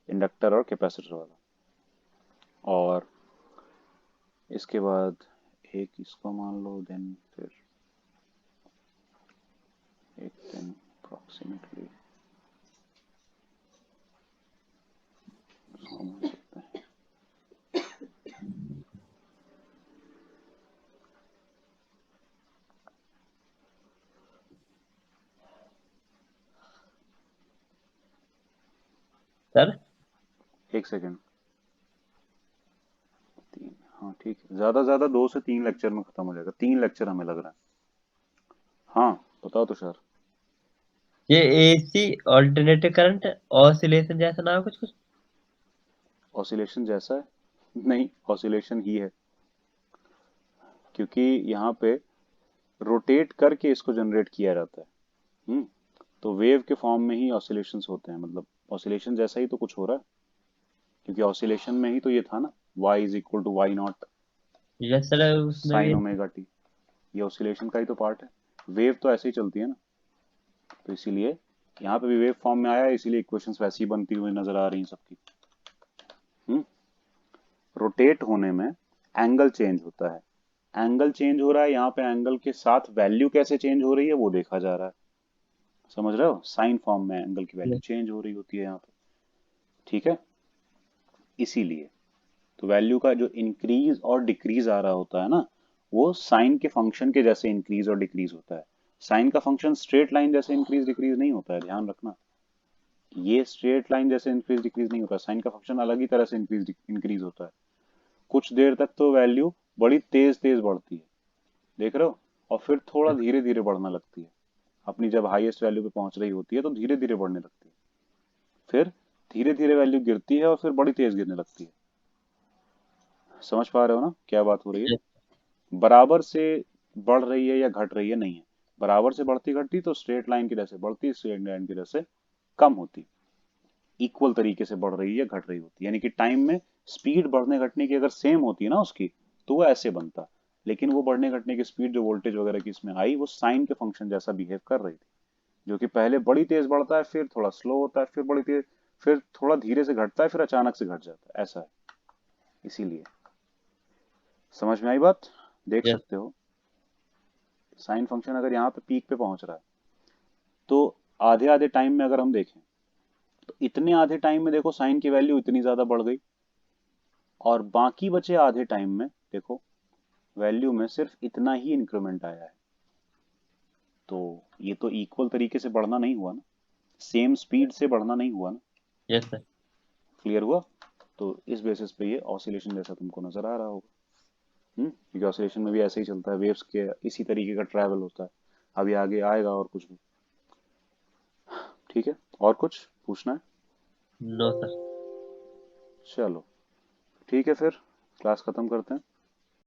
इंडक्टर और कैपेसिटर वाला। और इसके बाद एक इसको मान लो, देन फिर एक दिन अप्रोक्सीमेटली उसको मान सकते हैं। सर एक सेकेंड, तीन, हाँ ठीक है, ज्यादा ज्यादा 2 से 3 लेक्चर में खत्म हो जाएगा, 3 लेक्चर हमें लग रहा है। हाँ बताओ तुषार। ये एसी ऑल्टरनेटिव करंट ऑसिलेशन जैसा ना हो कुछ कुछ। ऑसिलेशन जैसा है? नहीं, ऑसिलेशन ही है, क्योंकि यहाँ पे रोटेट करके इसको जनरेट किया जाता है। हम्म, तो वेव के फॉर्म में ही ऑसिलेशंस होते हैं, मतलब ऑसिलेशन जैसा ही तो कुछ हो रहा है, क्योंकि ऑसिलेशन में ही तो ये था ना, y is equal to Y naught yes sir उसमें भी। साइन ओमेगा टी, ये ऑसिलेशन का ही तो पार्ट है। वेव तो ऐसे ही चलती है ना, तो इसीलिए यहाँ पे भी वेव फॉर्म में आया है, इसीलिए इक्वेशंस वैसी बनती हुई नजर आ रही हैं सबकी। हम्म, रोटेट होने में एंगल चेंज होता है, एंगल चेंज हो रहा है, यहाँ पे एंगल के साथ वैल्यू कैसे चेंज हो रही है वो देखा जा रहा है। समझ रहे हो, साइन फॉर्म में एंगल की वैल्यू चेंज हो रही होती है यहाँ पे। ठीक है, इसीलिए तो वैल्यू का जो इंक्रीज और डिक्रीज आ रहा होता है ना, वो साइन के फंक्शन के जैसे इंक्रीज और डिक्रीज होता है। साइन का फंक्शन स्ट्रेट लाइन जैसे इंक्रीज डिक्रीज नहीं होता है, ध्यान रखना। ये स्ट्रेट लाइन जैसे इंक्रीज डिक्रीज नहीं होता, साइन का फंक्शन अलग ही तरह से इंक्रीज इंक्रीज होता है। कुछ देर तक तो वैल्यू बड़ी तेज तेज बढ़ती है, देख रहे हो, और फिर थोड़ा धीरे धीरे बढ़ना लगती है। अपनी जब हाईएस्ट वैल्यू पे पहुंच रही होती है तो धीरे धीरे बढ़ने लगती है, फिर धीरे धीरे वैल्यू गिरती है और फिर बड़ी तेज गिरने लगती है। समझ पा रहे हो ना क्या बात हो रही है? बराबर से बढ़ रही है या घट रही है नहीं है, बराबर से बढ़ती घटती तो स्ट्रेट लाइन की जैसे बढ़ती, स्ट्रेट लाइन की जैसे कम होती, इक्वल तरीके से बढ़ रही है घट रही होती, यानी कि टाइम में स्पीड बढ़ने घटने की अगर सेम होती है ना उसकी, तो वो ऐसे बनता। लेकिन वो बढ़ने घटने की स्पीड जो वोल्टेज वगैरह की इसमें आई, वो साइन के फंक्शन जैसा बिहेव कर रही थी, जो कि पहले बड़ी तेज बढ़ता है, फिर थोड़ा स्लो होता है, फिर बड़ी तेज, फिर थोड़ा धीरे से घटता है, फिर अचानक से घट जाता है, ऐसा है। इसीलिए समझ में आई बात? देख यस। सकते हो साइन फंक्शन अगर यहाँ पे पीक पे पहुंच रहा है, तो आधे आधे टाइम में अगर हम देखें, तो इतने आधे टाइम में देखो साइन की वैल्यू इतनी ज्यादा बढ़ गई, और बाकी बचे आधे टाइम में देखो वैल्यू में सिर्फ इतना ही इंक्रीमेंट आया है। तो ये तो इक्वल तरीके से बढ़ना नहीं हुआ ना, सेम स्पीड से बढ़ना नहीं हुआ ना। Yes sir. क्लियर हुआ? तो इस बेसिस पे ये ऑसिलेशन जैसा तुमको नजर आ रहा होगा। क्योंकि ऑसिलेशन में भी ऐसे ही चलता है, वेव्स के इसी तरीके का ट्रैवल होता है। अभी आगे आएगा और कुछ भी। ठीक है, और कुछ पूछना है? No sir. चलो ठीक है, फिर क्लास खत्म करते हैं।